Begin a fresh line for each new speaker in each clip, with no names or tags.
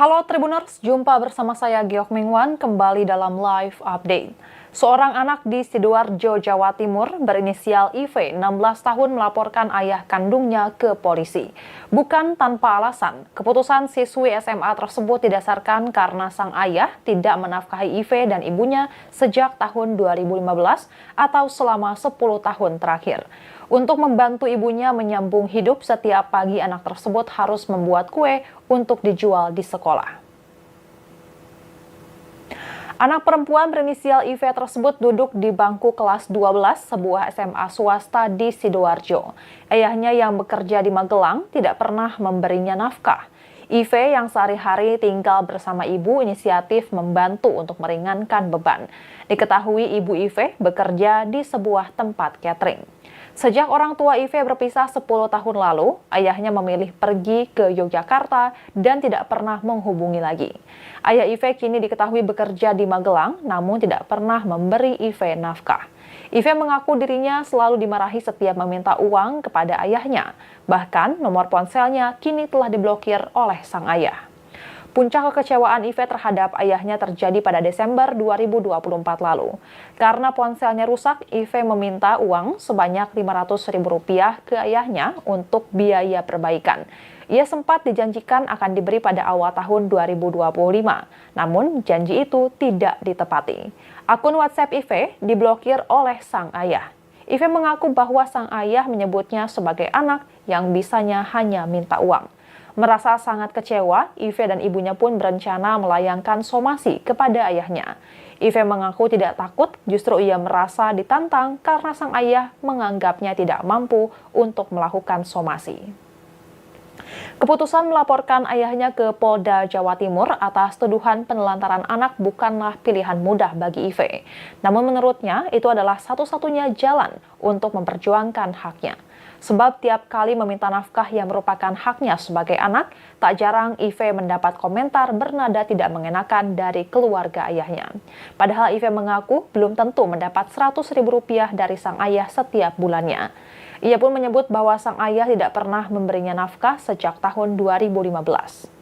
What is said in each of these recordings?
Halo Tribuners, jumpa bersama saya Giok Mingwan kembali dalam live update. Seorang anak di Sidoarjo, Jawa Timur berinisial IV, 16 tahun melaporkan ayah kandungnya ke polisi. Bukan tanpa alasan, keputusan siswi SMA tersebut didasarkan karena sang ayah tidak menafkahi IV dan ibunya sejak tahun 2015 atau selama 10 tahun terakhir. Untuk membantu ibunya menyambung hidup, setiap pagi anak tersebut harus membuat kue untuk dijual di sekolah. Anak perempuan berinisial IV tersebut duduk di bangku kelas 12 sebuah SMA swasta di Sidoarjo. Ayahnya yang bekerja di Magelang tidak pernah memberinya nafkah. IV yang sehari-hari tinggal bersama ibu inisiatif membantu untuk meringankan beban. Diketahui ibu IV bekerja di sebuah tempat catering. Sejak orang tua IV berpisah 10 tahun lalu, ayahnya memilih pergi ke Yogyakarta dan tidak pernah menghubungi lagi. Ayah IV kini diketahui bekerja di Magelang, namun tidak pernah memberi IV nafkah. IV mengaku dirinya selalu dimarahi setiap meminta uang kepada ayahnya. Bahkan nomor ponselnya kini telah diblokir oleh sang ayah. Puncak kekecewaan IV terhadap ayahnya terjadi pada Desember 2024 lalu. Karena ponselnya rusak, IV meminta uang sebanyak Rp500.000 ke ayahnya untuk biaya perbaikan. Ia sempat dijanjikan akan diberi pada awal tahun 2025, namun janji itu tidak ditepati. Akun WhatsApp IV diblokir oleh sang ayah. IV mengaku bahwa sang ayah menyebutnya sebagai anak yang bisanya hanya minta uang. Merasa sangat kecewa, IV dan ibunya pun berencana melayangkan somasi kepada ayahnya. IV mengaku tidak takut, justru ia merasa ditantang karena sang ayah menganggapnya tidak mampu untuk melakukan somasi. Keputusan melaporkan ayahnya ke Polda Jawa Timur atas tuduhan penelantaran anak bukanlah pilihan mudah bagi IV. Namun menurutnya itu adalah satu-satunya jalan untuk memperjuangkan haknya. Sebab tiap kali meminta nafkah yang merupakan haknya sebagai anak, tak jarang IV mendapat komentar bernada tidak mengenakan dari keluarga ayahnya. Padahal IV mengaku belum tentu mendapat Rp100.000 dari sang ayah setiap bulannya. Ia pun menyebut bahwa sang ayah tidak pernah memberinya nafkah sejak tahun 2015.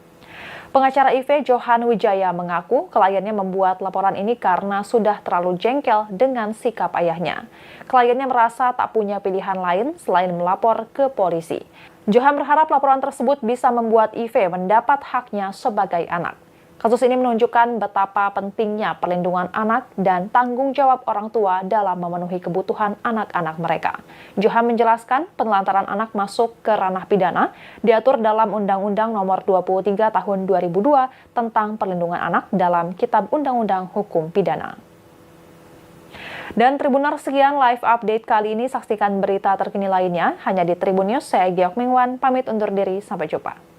Pengacara IV, Johan Wijaya, mengaku kliennya membuat laporan ini karena sudah terlalu jengkel dengan sikap ayahnya. Kliennya merasa tak punya pilihan lain selain melapor ke polisi. Johan berharap laporan tersebut bisa membuat IV mendapat haknya sebagai anak. Kasus ini menunjukkan betapa pentingnya perlindungan anak dan tanggung jawab orang tua dalam memenuhi kebutuhan anak-anak mereka. Johan menjelaskan penelantaran anak masuk ke ranah pidana, diatur dalam Undang-Undang Nomor 23 Tahun 2002 tentang Perlindungan Anak dalam Kitab Undang-Undang Hukum Pidana. Dan Tribuners, sekian live update kali ini. Saksikan berita terkini lainnya hanya di Tribun News. Saya Giok Mingwan, pamit undur diri. Sampai jumpa.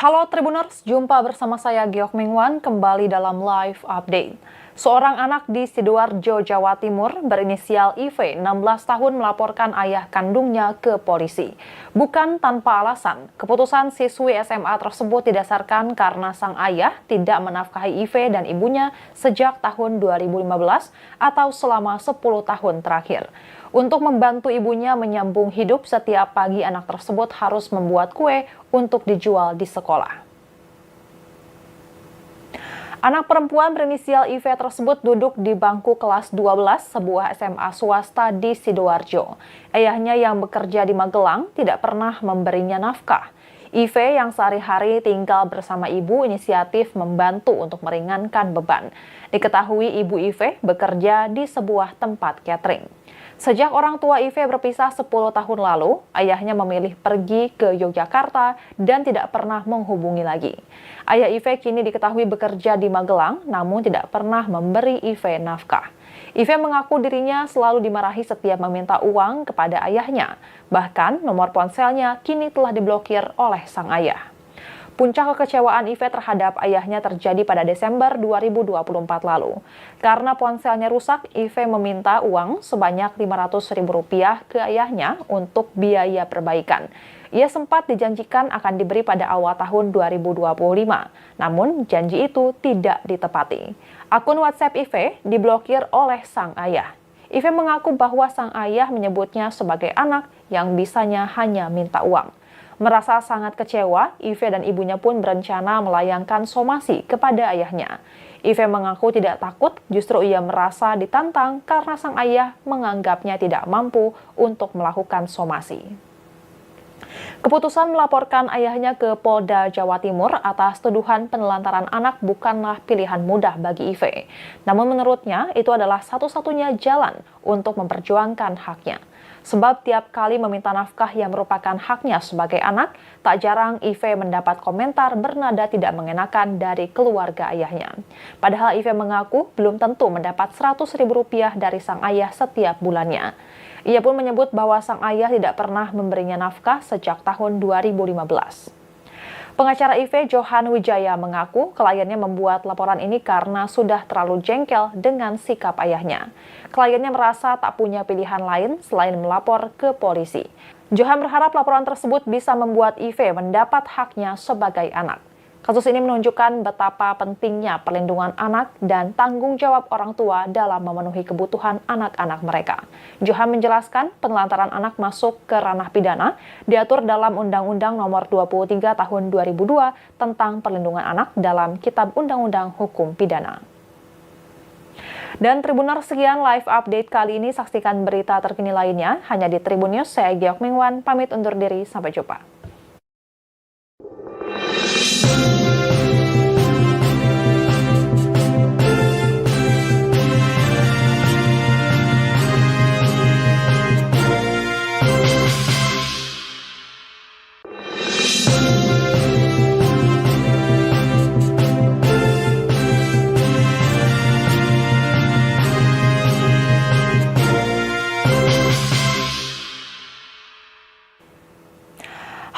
Halo Tribuners, jumpa bersama saya Giok Mingwan kembali dalam live update. Seorang anak di Sidoarjo, Jawa Timur berinisial IV, 16 tahun melaporkan ayah kandungnya ke polisi. Bukan tanpa alasan, keputusan siswi SMA tersebut didasarkan karena sang ayah tidak menafkahi IV dan ibunya sejak tahun 2015 atau selama 10 tahun terakhir. Untuk membantu ibunya menyambung hidup, setiap pagi anak tersebut harus membuat kue untuk dijual di sekolah. Anak perempuan berinisial IV tersebut duduk di bangku kelas 12 sebuah SMA swasta di Sidoarjo. Ayahnya yang bekerja di Magelang tidak pernah memberinya nafkah. IV yang sehari-hari tinggal bersama ibu inisiatif membantu untuk meringankan beban. Diketahui ibu IV bekerja di sebuah tempat catering. Sejak orang tua IV berpisah 10 tahun lalu, ayahnya memilih pergi ke Yogyakarta dan tidak pernah menghubungi lagi. Ayah IV kini diketahui bekerja di Magelang, namun tidak pernah memberi IV nafkah. IV mengaku dirinya selalu dimarahi setiap meminta uang kepada ayahnya. Bahkan nomor ponselnya kini telah diblokir oleh sang ayah. Puncak kekecewaan Ive terhadap ayahnya terjadi pada Desember 2024 lalu. Karena ponselnya rusak, Ive meminta uang sebanyak Rp500.000 ke ayahnya untuk biaya perbaikan. Ia sempat dijanjikan akan diberi pada awal tahun 2025, namun janji itu tidak ditepati. Akun WhatsApp Ive diblokir oleh sang ayah. Ive mengaku bahwa sang ayah menyebutnya sebagai anak yang bisanya hanya minta uang. Merasa sangat kecewa, Ive dan ibunya pun berencana melayangkan somasi kepada ayahnya. Ive mengaku tidak takut, justru ia merasa ditantang karena sang ayah menganggapnya tidak mampu untuk melakukan somasi. Keputusan melaporkan ayahnya ke Polda Jawa Timur atas tuduhan penelantaran anak bukanlah pilihan mudah bagi Ive. Namun menurutnya itu adalah satu-satunya jalan untuk memperjuangkan haknya. Sebab tiap kali meminta nafkah yang merupakan haknya sebagai anak, tak jarang Ive mendapat komentar bernada tidak mengenakan dari keluarga ayahnya. Padahal Ive mengaku belum tentu mendapat Rp100.000 dari sang ayah setiap bulannya. Ia pun menyebut bahwa sang ayah tidak pernah memberinya nafkah sejak tahun 2015. Pengacara Ive, Johan Wijaya, mengaku kliennya membuat laporan ini karena sudah terlalu jengkel dengan sikap ayahnya. Kliennya merasa tak punya pilihan lain selain melapor ke polisi. Johan berharap laporan tersebut bisa membuat Ive mendapat haknya sebagai anak. Kasus ini menunjukkan betapa pentingnya perlindungan anak dan tanggung jawab orang tua dalam memenuhi kebutuhan anak-anak mereka. Johan menjelaskan penelantaran anak masuk ke ranah pidana, diatur dalam Undang-Undang Nomor 23 Tahun 2002 tentang Perlindungan Anak dalam Kitab Undang-Undang Hukum Pidana. Dan Tribuners, sekian live update kali ini. Saksikan berita terkini lainnya hanya di Tribun News. Saya Giok Mingwan, pamit undur diri. Sampai jumpa.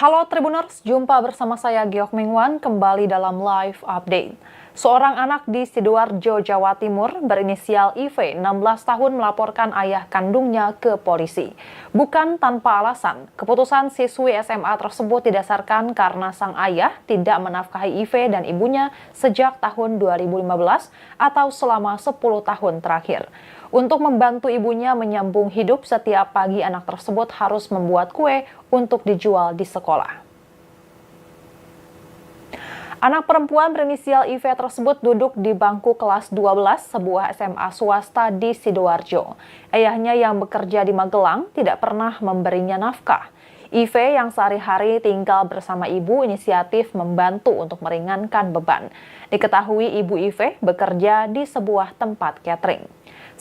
Halo Tribuners, jumpa bersama saya Giok Mingwan kembali dalam live update. Seorang anak di Sidoarjo, Jawa Timur berinisial Ive, 16 tahun melaporkan ayah kandungnya ke polisi. Bukan tanpa alasan, keputusan siswi SMA tersebut didasarkan karena sang ayah tidak menafkahi Ive dan ibunya sejak tahun 2015 atau selama 10 tahun terakhir. Untuk membantu ibunya menyambung hidup, setiap pagi anak tersebut harus membuat kue untuk dijual di sekolah. Anak perempuan berinisial Ive tersebut duduk di bangku kelas 12 sebuah SMA swasta di Sidoarjo. Ayahnya yang bekerja di Magelang tidak pernah memberinya nafkah. Ive yang sehari-hari tinggal bersama ibu inisiatif membantu untuk meringankan beban. Diketahui ibu Ive bekerja di sebuah tempat catering.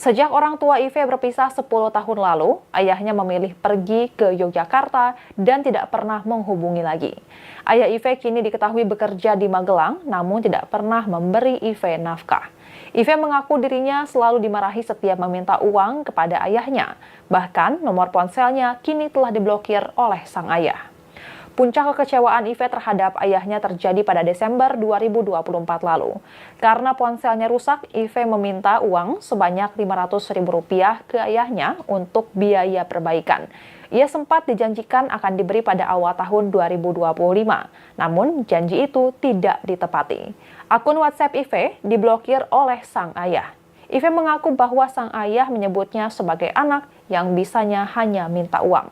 Sejak orang tua Ive berpisah 10 tahun lalu, ayahnya memilih pergi ke Yogyakarta dan tidak pernah menghubungi lagi. Ayah Ive kini diketahui bekerja di Magelang, namun tidak pernah memberi Ive nafkah. Ive mengaku dirinya selalu dimarahi setiap meminta uang kepada ayahnya. Bahkan nomor ponselnya kini telah diblokir oleh sang ayah. Puncak kekecewaan Ive terhadap ayahnya terjadi pada Desember 2024 lalu. Karena ponselnya rusak, Ive meminta uang sebanyak Rp500.000 ke ayahnya untuk biaya perbaikan. Ia sempat dijanjikan akan diberi pada awal tahun 2025, namun janji itu tidak ditepati. Akun WhatsApp Ive diblokir oleh sang ayah. Ive mengaku bahwa sang ayah menyebutnya sebagai anak yang bisanya hanya minta uang.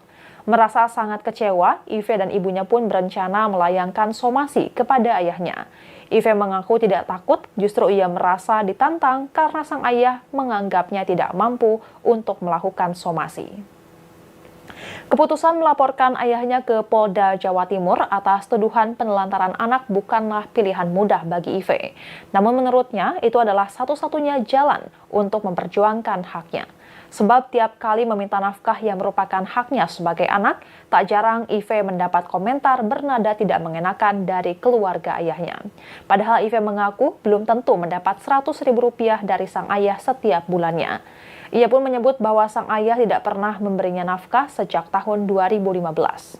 Merasa sangat kecewa, Ive dan ibunya pun berencana melayangkan somasi kepada ayahnya. Ive mengaku tidak takut, justru ia merasa ditantang karena sang ayah menganggapnya tidak mampu untuk melakukan somasi. Keputusan melaporkan ayahnya ke Polda Jawa Timur atas tuduhan penelantaran anak bukanlah pilihan mudah bagi Ive. Namun menurutnya itu adalah satu-satunya jalan untuk memperjuangkan haknya. Sebab tiap kali meminta nafkah yang merupakan haknya sebagai anak, tak jarang Ive mendapat komentar bernada tidak mengenakan dari keluarga ayahnya. Padahal Ive mengaku belum tentu mendapat Rp100.000 dari sang ayah setiap bulannya. Ia pun menyebut bahwa sang ayah tidak pernah memberinya nafkah sejak tahun 2015.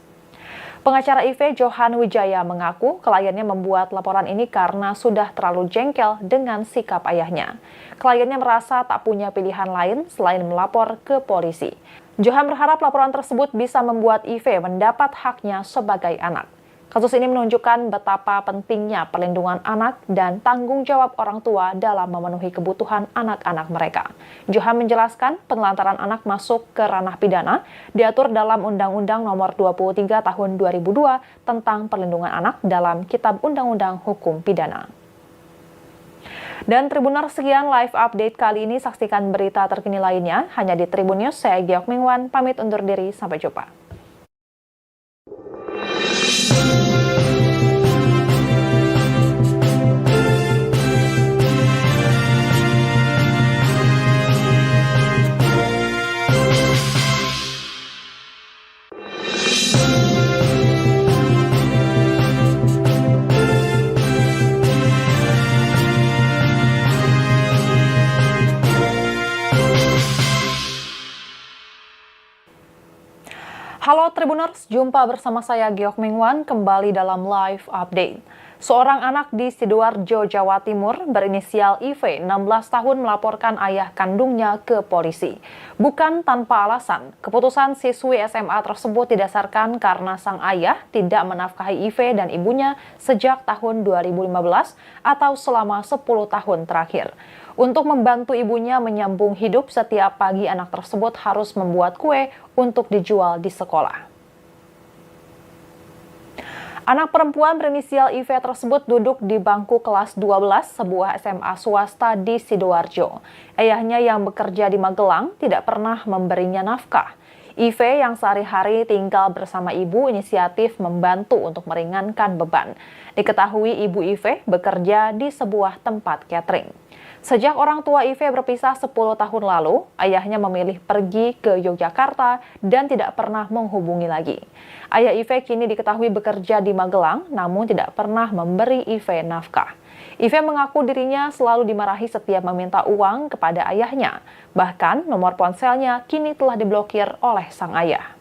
Pengacara IV Johan Wijaya mengaku kliennya membuat laporan ini karena sudah terlalu jengkel dengan sikap ayahnya. Kliennya merasa tak punya pilihan lain selain melapor ke polisi. Johan berharap laporan tersebut bisa membuat IV mendapat haknya sebagai anak. Kasus ini menunjukkan betapa pentingnya perlindungan anak dan tanggung jawab orang tua dalam memenuhi kebutuhan anak-anak mereka. Johan menjelaskan penelantaran anak masuk ke ranah pidana diatur dalam Undang-Undang Nomor 23 Tahun 2002 tentang perlindungan anak dalam Kitab Undang-Undang Hukum Pidana. Dan Tribuners, sekian live update kali ini. Saksikan berita terkini lainnya hanya di Tribun News. Saya Giok Mingwan, pamit undur diri. Sampai jumpa. Halo Tribuners, jumpa bersama saya Giok Mingwan kembali dalam live update. Seorang anak di Sidoarjo, Jawa Timur berinisial IV, 16 tahun melaporkan ayah kandungnya ke polisi. Bukan tanpa alasan, keputusan siswi SMA tersebut didasarkan karena sang ayah tidak menafkahi IV dan ibunya sejak tahun 2015 atau selama 10 tahun terakhir. Untuk membantu ibunya menyambung hidup, setiap pagi anak tersebut harus membuat kue untuk dijual di sekolah. Anak perempuan berinisial IV tersebut duduk di bangku kelas 12 sebuah SMA swasta di Sidoarjo. Ayahnya yang bekerja di Magelang tidak pernah memberinya nafkah. IV yang sehari-hari tinggal bersama ibu inisiatif membantu untuk meringankan beban. Diketahui ibu IV bekerja di sebuah tempat catering. Sejak orang tua IV berpisah 10 tahun lalu, ayahnya memilih pergi ke Yogyakarta dan tidak pernah menghubungi lagi. Ayah IV kini diketahui bekerja di Magelang, namun tidak pernah memberi IV nafkah. IV mengaku dirinya selalu dimarahi setiap meminta uang kepada ayahnya. Bahkan nomor ponselnya kini telah diblokir oleh sang ayah.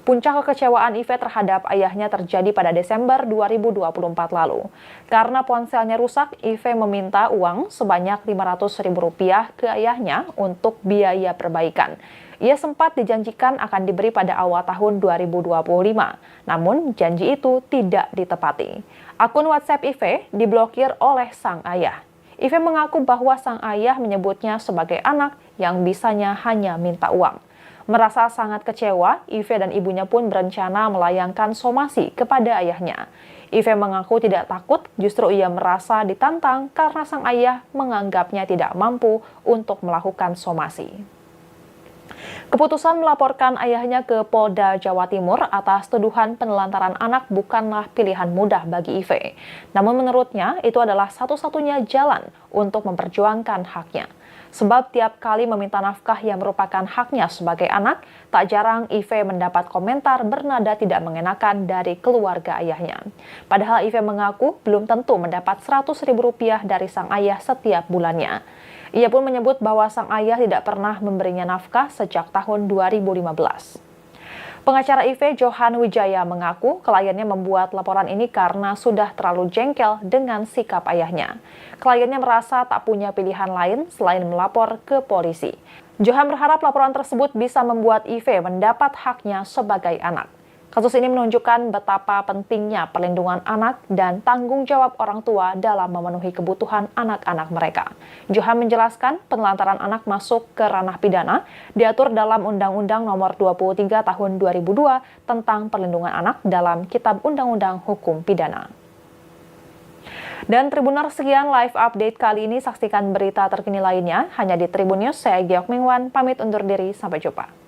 Puncak kekecewaan IV terhadap ayahnya terjadi pada Desember 2024 lalu. Karena ponselnya rusak, IV meminta uang sebanyak Rp500.000 ke ayahnya untuk biaya perbaikan. Ia sempat dijanjikan akan diberi pada awal tahun 2025, namun janji itu tidak ditepati. Akun WhatsApp IV diblokir oleh sang ayah. IV mengaku bahwa sang ayah menyebutnya sebagai anak yang bisanya hanya minta uang. Merasa sangat kecewa, IV dan ibunya pun berencana melayangkan somasi kepada ayahnya. IV mengaku tidak takut, justru ia merasa ditantang karena sang ayah menganggapnya tidak mampu untuk melakukan somasi. Keputusan melaporkan ayahnya ke Polda Jawa Timur atas tuduhan penelantaran anak bukanlah pilihan mudah bagi IV. Namun menurutnya itu adalah satu-satunya jalan untuk memperjuangkan haknya. Sebab tiap kali meminta nafkah yang merupakan haknya sebagai anak, tak jarang IV mendapat komentar bernada tidak mengenakan dari keluarga ayahnya. Padahal IV mengaku belum tentu mendapat Rp100.000 dari sang ayah setiap bulannya. Ia pun menyebut bahwa sang ayah tidak pernah memberinya nafkah sejak tahun 2015. Pengacara IV Johan Wijaya mengaku kliennya membuat laporan ini karena sudah terlalu jengkel dengan sikap ayahnya. Kliennya merasa tak punya pilihan lain selain melapor ke polisi. Johan berharap laporan tersebut bisa membuat IV mendapat haknya sebagai anak. Kasus ini menunjukkan betapa pentingnya perlindungan anak dan tanggung jawab orang tua dalam memenuhi kebutuhan anak-anak mereka. Johan menjelaskan penelantaran anak masuk ke ranah pidana diatur dalam Undang-Undang Nomor 23 Tahun 2002 tentang perlindungan anak dalam Kitab Undang-Undang Hukum Pidana. Dan Tribuners, sekian live update kali ini. Saksikan berita terkini lainnya hanya di Tribun News. Saya Giok Mingwan, pamit undur diri. Sampai jumpa.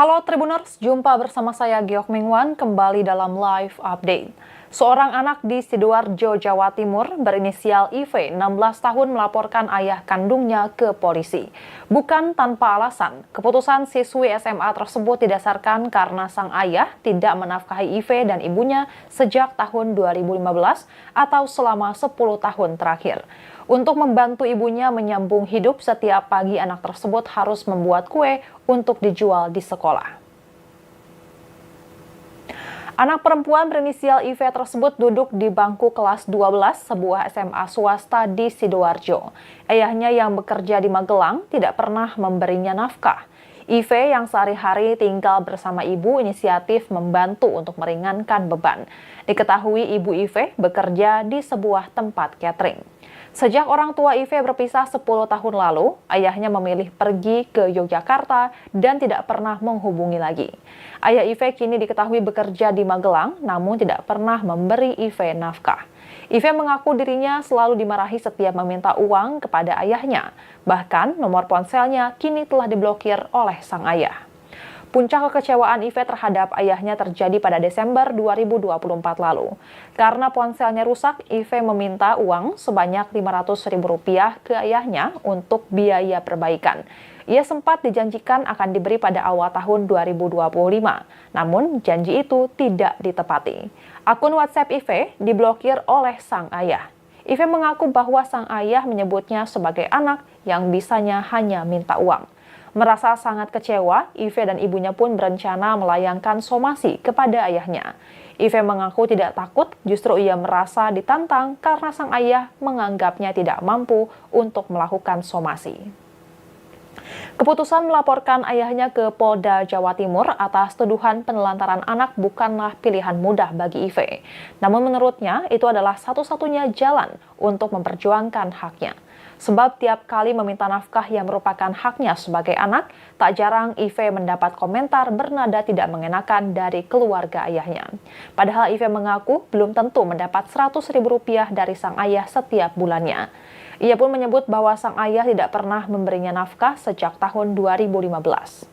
Halo Tribuners, jumpa bersama saya Giok Mingwan kembali dalam live update. Seorang anak di Sidoarjo, Jawa Timur berinisial IV, 16 tahun melaporkan ayah kandungnya ke polisi. Bukan tanpa alasan, keputusan siswi SMA tersebut didasarkan karena sang ayah tidak menafkahi IV dan ibunya sejak tahun 2015 atau selama 10 tahun terakhir. Untuk membantu ibunya menyambung hidup, setiap pagi anak tersebut harus membuat kue untuk dijual di sekolah. Anak perempuan berinisial IV tersebut duduk di bangku kelas 12 sebuah SMA swasta di Sidoarjo. Ayahnya yang bekerja di Magelang tidak pernah memberinya nafkah. IV yang sehari-hari tinggal bersama ibu inisiatif membantu untuk meringankan beban. Diketahui ibu IV bekerja di sebuah tempat catering. Sejak orang tua IV berpisah 10 tahun lalu, ayahnya memilih pergi ke Yogyakarta dan tidak pernah menghubungi lagi. Ayah IV kini diketahui bekerja di Magelang, namun tidak pernah memberi IV nafkah. IV mengaku dirinya selalu dimarahi setiap meminta uang kepada ayahnya. Bahkan nomor ponselnya kini telah diblokir oleh sang ayah. Puncak kekecewaan IV terhadap ayahnya terjadi pada Desember 2024 lalu. Karena ponselnya rusak, IV meminta uang sebanyak Rp500.000 ke ayahnya untuk biaya perbaikan. Ia sempat dijanjikan akan diberi pada awal tahun 2025, namun janji itu tidak ditepati. Akun WhatsApp IV diblokir oleh sang ayah. IV mengaku bahwa sang ayah menyebutnya sebagai anak yang bisanya hanya minta uang. Merasa sangat kecewa, IV dan ibunya pun berencana melayangkan somasi kepada ayahnya. IV mengaku tidak takut, justru ia merasa ditantang karena sang ayah menganggapnya tidak mampu untuk melakukan somasi. Keputusan melaporkan ayahnya ke Polda Jawa Timur atas tuduhan penelantaran anak bukanlah pilihan mudah bagi IV. Namun menurutnya itu adalah satu-satunya jalan untuk memperjuangkan haknya. Sebab tiap kali meminta nafkah yang merupakan haknya sebagai anak, tak jarang IV mendapat komentar bernada tidak mengenakan dari keluarga ayahnya. Padahal IV mengaku belum tentu mendapat Rp100.000 dari sang ayah setiap bulannya. Ia pun menyebut bahwa sang ayah tidak pernah memberinya nafkah sejak tahun 2015.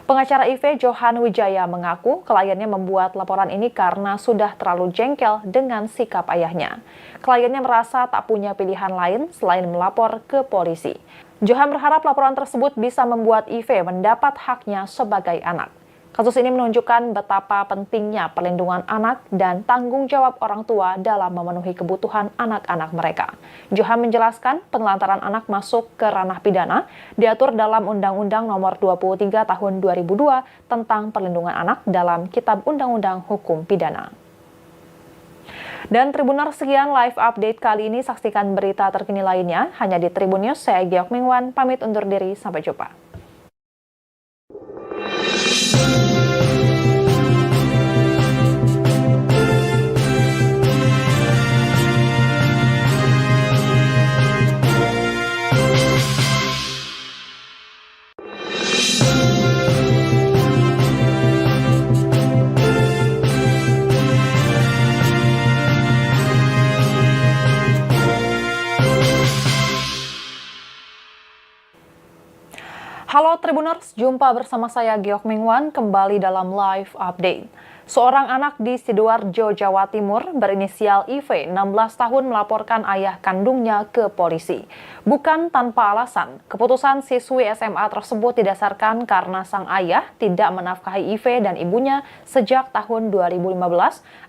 Pengacara IV, Johan Wijaya, mengaku kliennya membuat laporan ini karena sudah terlalu jengkel dengan sikap ayahnya. Kliennya merasa tak punya pilihan lain selain melapor ke polisi. Johan berharap laporan tersebut bisa membuat IV mendapat haknya sebagai anak. Kasus ini menunjukkan betapa pentingnya perlindungan anak dan tanggung jawab orang tua dalam memenuhi kebutuhan anak-anak mereka. Johan menjelaskan penelantaran anak masuk ke ranah pidana, diatur dalam Undang-Undang Nomor 23 Tahun 2002 tentang Perlindungan Anak dalam Kitab Undang-Undang Hukum Pidana. Dan Tribuners, sekian live update kali ini. Saksikan berita terkini lainnya hanya di Tribun News. Saya Giok Mingwan, pamit undur diri. Sampai jumpa. Halo Tribuners, jumpa bersama saya Giok Mingwan kembali dalam live update. Seorang anak di Sidoarjo, Jawa Timur berinisial IV, 16 tahun melaporkan ayah kandungnya ke polisi. Bukan tanpa alasan, keputusan siswi SMA tersebut didasarkan karena sang ayah tidak menafkahi IV dan ibunya sejak tahun 2015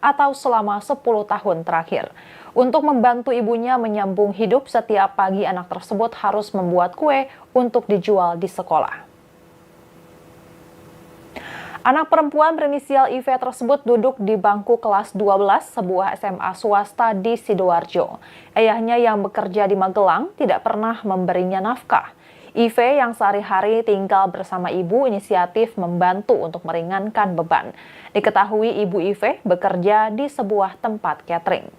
atau selama 10 tahun terakhir. Untuk membantu ibunya menyambung hidup, setiap pagi anak tersebut harus membuat kue untuk dijual di sekolah. Anak perempuan berinisial IV tersebut duduk di bangku kelas 12 sebuah SMA swasta di Sidoarjo. Ayahnya yang bekerja di Magelang tidak pernah memberinya nafkah. IV yang sehari-hari tinggal bersama ibu inisiatif membantu untuk meringankan beban. Diketahui ibu IV bekerja di sebuah tempat catering.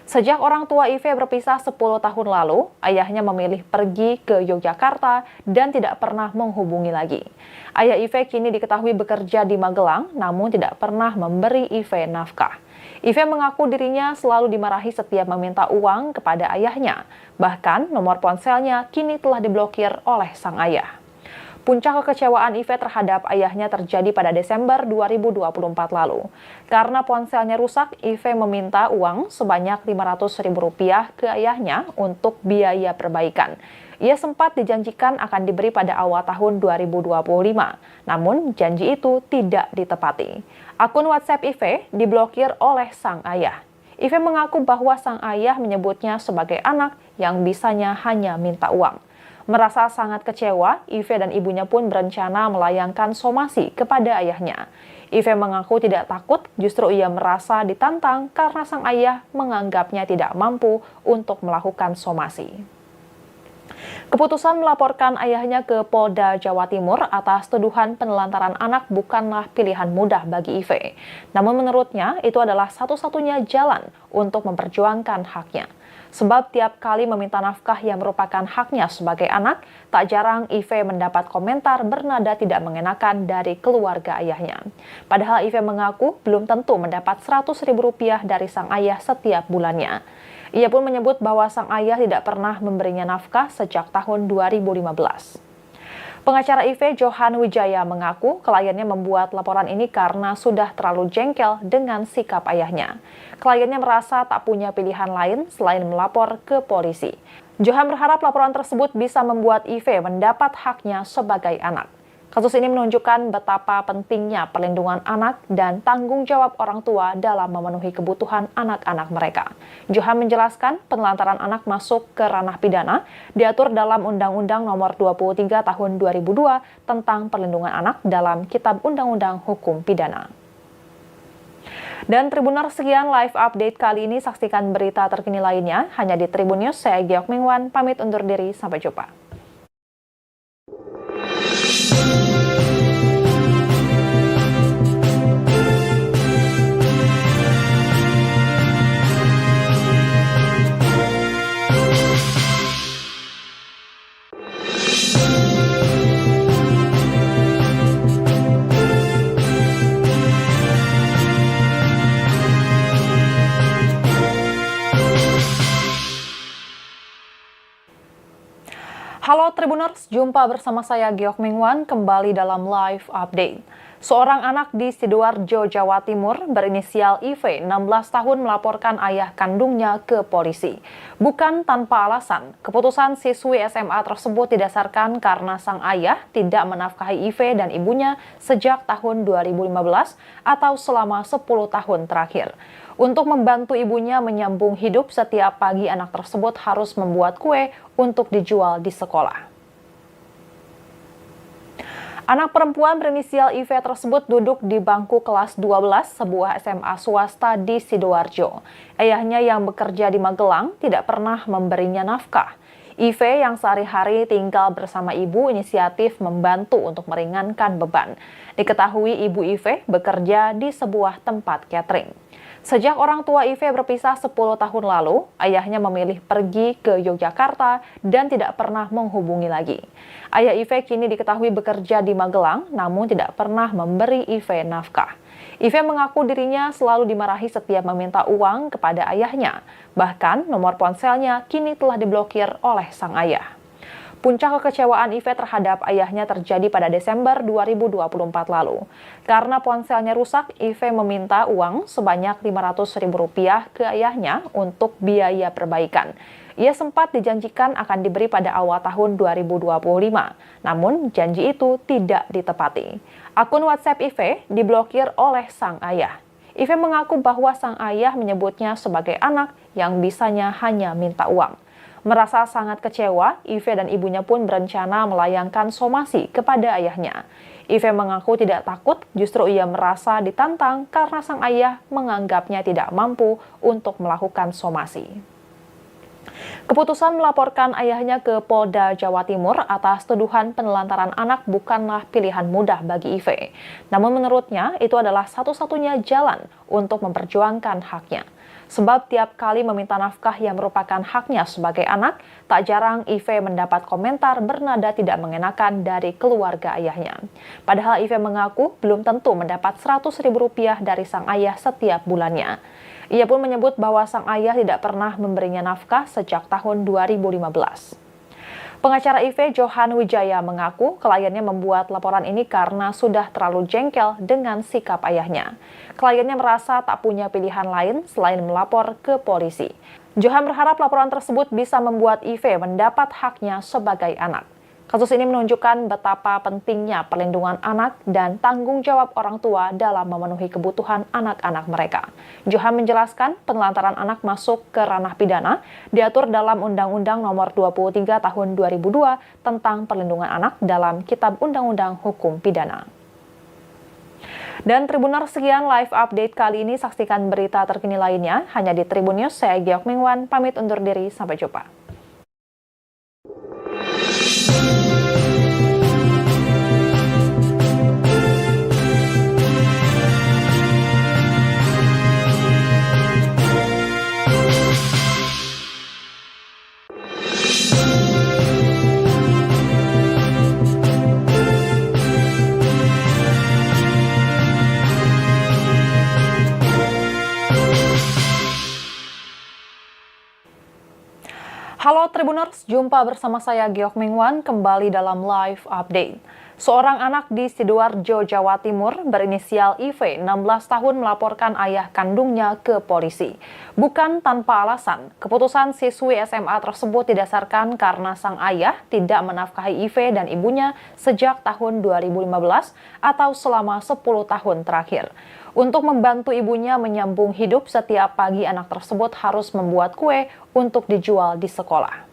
Sejak orang tua IV berpisah 10 tahun lalu, ayahnya memilih pergi ke Yogyakarta dan tidak pernah menghubungi lagi. Ayah IV kini diketahui bekerja di Magelang, namun tidak pernah memberi IV nafkah. IV mengaku dirinya selalu dimarahi setiap meminta uang kepada ayahnya. Bahkan nomor ponselnya kini telah diblokir oleh sang ayah. Puncak kekecewaan Ive terhadap ayahnya terjadi pada Desember 2024 lalu. Karena ponselnya rusak, Ive meminta uang sebanyak Rp500.000 ke ayahnya untuk biaya perbaikan. Ia sempat dijanjikan akan diberi pada awal tahun 2025, namun janji itu tidak ditepati. Akun WhatsApp Ive diblokir oleh sang ayah. Ive mengaku bahwa sang ayah menyebutnya sebagai anak yang bisanya hanya minta uang. Merasa sangat kecewa, Ive dan ibunya pun berencana melayangkan somasi kepada ayahnya. Ive mengaku tidak takut, justru ia merasa ditantang karena sang ayah menganggapnya tidak mampu untuk melakukan somasi. Keputusan melaporkan ayahnya ke Polda Jawa Timur atas tuduhan penelantaran anak bukanlah pilihan mudah bagi Ive. Namun menurutnya itu adalah satu-satunya jalan untuk memperjuangkan haknya. Sebab tiap kali meminta nafkah yang merupakan haknya sebagai anak, tak jarang Ive mendapat komentar bernada tidak mengenakan dari keluarga ayahnya. Padahal Ive mengaku belum tentu mendapat Rp100.000 dari sang ayah setiap bulannya. Ia pun menyebut bahwa sang ayah tidak pernah memberinya nafkah sejak tahun 2015. Pengacara Ive, Johan Wijaya, mengaku kliennya membuat laporan ini karena sudah terlalu jengkel dengan sikap ayahnya. Kliennya merasa tak punya pilihan lain selain melapor ke polisi. Johan berharap laporan tersebut bisa membuat Ive mendapat haknya sebagai anak. Kasus ini menunjukkan betapa pentingnya perlindungan anak dan tanggung jawab orang tua dalam memenuhi kebutuhan anak-anak mereka. Johan menjelaskan penelantaran anak masuk ke ranah pidana, diatur dalam Undang-Undang Nomor 23 Tahun 2002 tentang Perlindungan Anak dalam Kitab Undang-Undang Hukum Pidana. Dan Tribuners, sekian live update kali ini. Saksikan berita terkini lainnya hanya di Tribun News. Saya Giok Mingwan, pamit undur diri. Sampai jumpa. Halo Tribuners, jumpa bersama saya Giok Mingwan kembali dalam live update. Seorang anak di Sidoarjo, Jawa Timur berinisial Ive, 16 tahun melaporkan ayah kandungnya ke polisi. Bukan tanpa alasan, keputusan siswi SMA tersebut didasarkan karena sang ayah tidak menafkahi Ive dan ibunya sejak tahun 2015 atau selama 10 tahun terakhir. Untuk membantu ibunya menyambung hidup, setiap pagi anak tersebut harus membuat kue untuk dijual di sekolah. Anak perempuan berinisial Ive tersebut duduk di bangku kelas 12 sebuah SMA swasta di Sidoarjo. Ayahnya yang bekerja di Magelang tidak pernah memberinya nafkah. Ive yang sehari-hari tinggal bersama ibu inisiatif membantu untuk meringankan beban. Diketahui ibu Ive bekerja di sebuah tempat catering. Sejak orang tua Ive berpisah 10 tahun lalu, ayahnya memilih pergi ke Yogyakarta dan tidak pernah menghubungi lagi. Ayah Ive kini diketahui bekerja di Magelang, namun tidak pernah memberi Ive nafkah. Ive mengaku dirinya selalu dimarahi setiap meminta uang kepada ayahnya. Bahkan nomor ponselnya kini telah diblokir oleh sang ayah. Puncak kekecewaan Ive terhadap ayahnya terjadi pada Desember 2024 lalu. Karena ponselnya rusak, Ive meminta uang sebanyak Rp500.000 ke ayahnya untuk biaya perbaikan. Ia sempat dijanjikan akan diberi pada awal tahun 2025, namun janji itu tidak ditepati. Akun WhatsApp Ive diblokir oleh sang ayah. Ive mengaku bahwa sang ayah menyebutnya sebagai anak yang bisanya hanya minta uang. Merasa sangat kecewa, Ive dan ibunya pun berencana melayangkan somasi kepada ayahnya. Ive mengaku tidak takut, justru ia merasa ditantang karena sang ayah menganggapnya tidak mampu untuk melakukan somasi. Keputusan melaporkan ayahnya ke Polda Jawa Timur atas tuduhan penelantaran anak bukanlah pilihan mudah bagi Ive. Namun menurutnya itu adalah satu-satunya jalan untuk memperjuangkan haknya. Sebab tiap kali meminta nafkah yang merupakan haknya sebagai anak, tak jarang Ive mendapat komentar bernada tidak mengenakan dari keluarga ayahnya. Padahal Ive mengaku belum tentu mendapat Rp100.000 dari sang ayah setiap bulannya. Ia pun menyebut bahwa sang ayah tidak pernah memberinya nafkah sejak tahun 2015. Pengacara IV Johan Wijaya mengaku kliennya membuat laporan ini karena sudah terlalu jengkel dengan sikap ayahnya. Kliennya merasa tak punya pilihan lain selain melapor ke polisi. Johan berharap laporan tersebut bisa membuat IV mendapat haknya sebagai anak. Kasus ini menunjukkan betapa pentingnya perlindungan anak dan tanggung jawab orang tua dalam memenuhi kebutuhan anak-anak mereka. Johan menjelaskan penelantaran anak masuk ke ranah pidana diatur dalam Undang-Undang Nomor 23 Tahun 2002 tentang Perlindungan Anak dalam Kitab Undang-Undang Hukum Pidana. Dan Tribuners, sekian live update kali ini. Saksikan berita terkini lainnya hanya di Tribun News. Saya Giok Mingwan, pamit undur diri. Sampai jumpa. Halo Tribuners, jumpa bersama saya Giok Mingwan kembali dalam live update. Seorang anak di Sidoarjo, Jawa Timur berinisial IV, 16 tahun melaporkan ayah kandungnya ke polisi. Bukan tanpa alasan, keputusan siswi SMA tersebut didasarkan karena sang ayah tidak menafkahi IV dan ibunya sejak tahun 2015 atau selama 10 tahun terakhir. Untuk membantu ibunya menyambung hidup, setiap pagi anak tersebut harus membuat kue untuk dijual di sekolah.